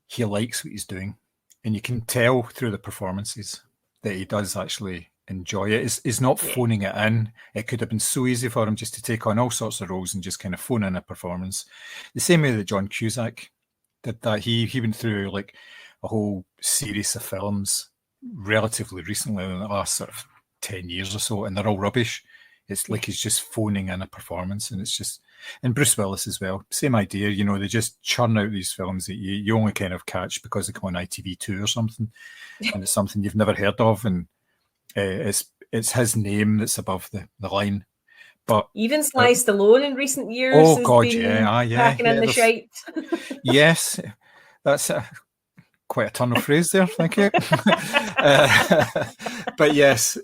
he likes what he's doing, and you can tell through the performances that he does actually enjoy it. He's not phoning it in. It could have been so easy for him just to take on all sorts of roles and just kind of phone in a performance. The same way that John Cusack did that. He went through like a whole series of films relatively recently, in the last sort of 10 years or so, and they're all rubbish. It's like he's just phoning in a performance, and it's just, and Bruce Willis as well, same idea, you know, they just churn out these films that you only kind of catch because they come on ITV2 or something, and it's something you've never heard of, and it's his name that's above the line. But even Sly Stallone in recent years has been packing in the shite. Yes, that's quite a turn of phrase there, thank you. But yes,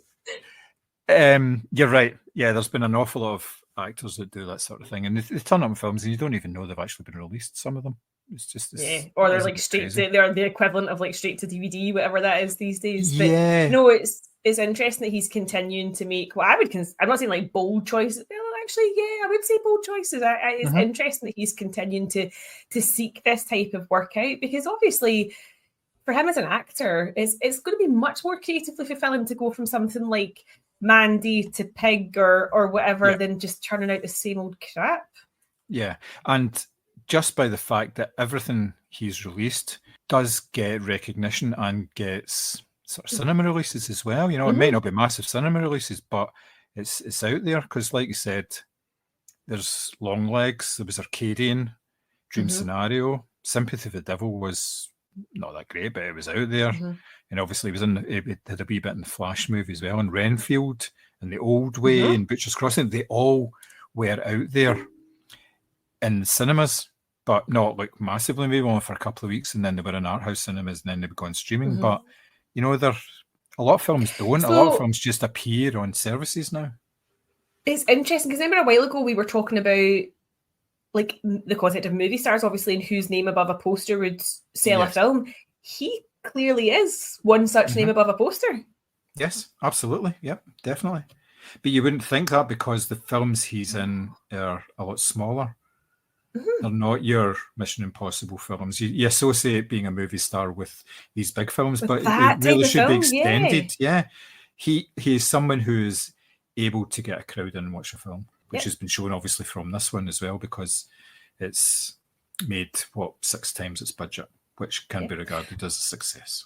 you're right. Yeah, there's been an awful lot of actors that do that sort of thing, and they turn up in films and you don't even know they've actually been released, some of them. It's just or they're like straight to, they're the equivalent of like straight to DVD, whatever that is these days. But no, it's interesting that he's continuing to make what I would I'm not saying like bold choices. Well, actually, I would say bold choices. It's interesting that he's continuing to seek this type of work out, because obviously for him as an actor, it's going to be much more creatively fulfilling to go from something like Mandy to Pig or whatever than just turning out the same old crap. Yeah, and just by the fact that everything he's released does get recognition and gets sort of cinema releases as well. You know, it might not be massive cinema releases, but it's out there, because like you said, there's Longlegs, there was Arcadian, Dream Scenario, Sympathy for the Devil was not that great, but it was out there. And obviously it had a wee bit in the Flash movie as well, and Renfield and The Old Way and Butcher's Crossing, they all were out there in the cinemas, but not like massively, maybe only for a couple of weeks, and then they were in art house cinemas, and then they would go on streaming. But you know, a lot of films don't. A lot of films just appear on services now. It's interesting because I remember a while ago we were talking about like the concept of movie stars, obviously, and whose name above a poster would sell a film. He clearly is one such name above a poster. Yes, absolutely. Yep, definitely. But you wouldn't think that, because the films he's in are a lot smaller. They're not your Mission Impossible films. You associate being a movie star with these big films, but it really should be extended. He is someone who is able to get a crowd in and watch a film, which has been shown obviously from this one as well, because it's made 6 times its budget, which can be regarded as a success.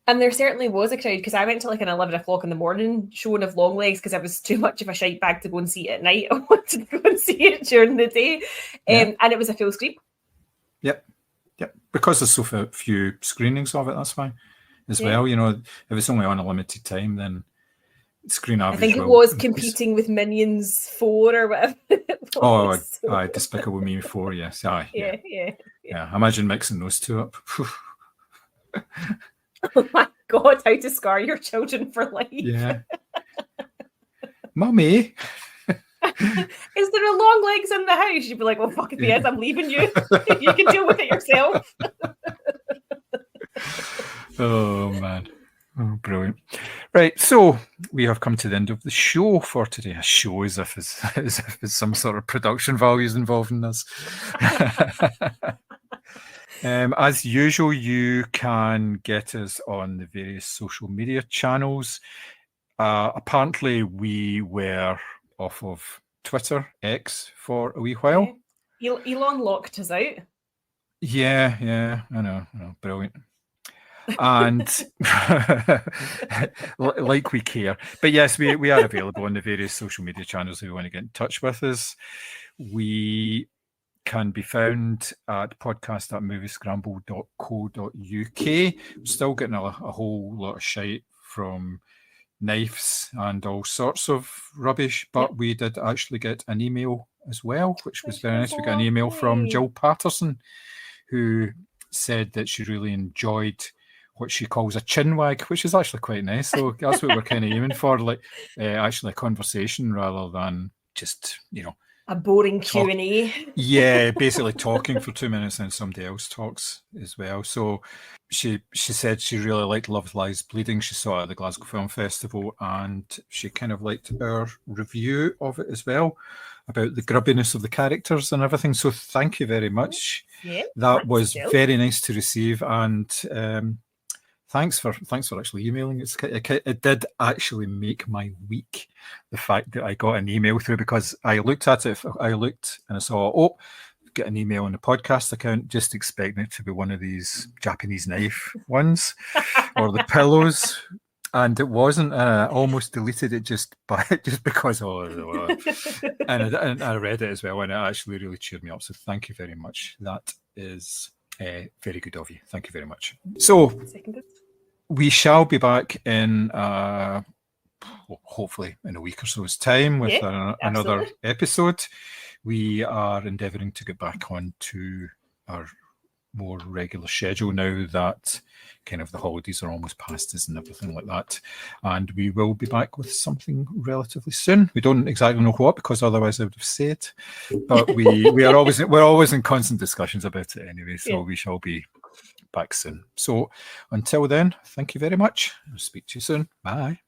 And there certainly was a crowd, because I went to like an 11 o'clock in the morning showing of Longlegs because I was too much of a shite bag to go and see it at night. I wanted to go and see it during the day. And it was a full screen. Yep. Because there's so few screenings of it, that's fine as well. You know, if it's only on a limited time, then screen average. I think it was competing with Minions 4 or whatever. Despicable Me 4, yes. Yeah. Imagine mixing those two up. Oh my God, how to scar your children for life. Yeah. Mummy. Is there a Longlegs in the house? You'd be like, well, fuck it, yes, I'm leaving you. You can deal with it yourself. Oh, man. Oh, brilliant. Right, so we have come to the end of the show for today. A show as if it's some sort of production values involved in this. As usual, you can get us on the various social media channels. Apparently, we were off of Twitter, X, for a wee while. Elon locked us out. Yeah, I know, brilliant. And like we care. But yes, we are available on the various social media channels if you want to get in touch with us. We can be found at podcast@moviescramble.co.uk. We're still getting a whole lot of shite from knives and all sorts of rubbish, but we did actually get an email as well, which was very nice. We got an email from Jill Patterson, who said that she really enjoyed what she calls a chin wag, which is actually quite nice. So that's what we're kind of aiming for, like actually a conversation rather than just, a boring Q&A. Yeah, basically talking for 2 minutes and somebody else talks as well. So she said she really liked Love Lies Bleeding. She saw it at the Glasgow Film Festival and she kind of liked our review of it as well, about the grubbiness of the characters and everything. So thank you very much. Yeah, that was very nice to receive, and thanks for actually emailing. It did actually make my week, the fact that I got an email through, because I looked at it. I looked and I saw, get an email on the podcast account, just expecting it to be one of these Japanese knife ones or the pillows. And it wasn't. I almost deleted it just because. And I read it as well, and it actually really cheered me up. So thank you very much. That is very good of you. Thank you very much. So we shall be back in hopefully in a week or so's time with another episode. We are endeavouring to get back on to our more regular schedule now that kind of the holidays are almost past us and everything like that, and we will be back with something relatively soon. We don't exactly know what, because otherwise I would have said, but we're always in constant discussions about it anyway, so we shall be back soon. So until then, thank you very much. I'll speak to you soon. Bye.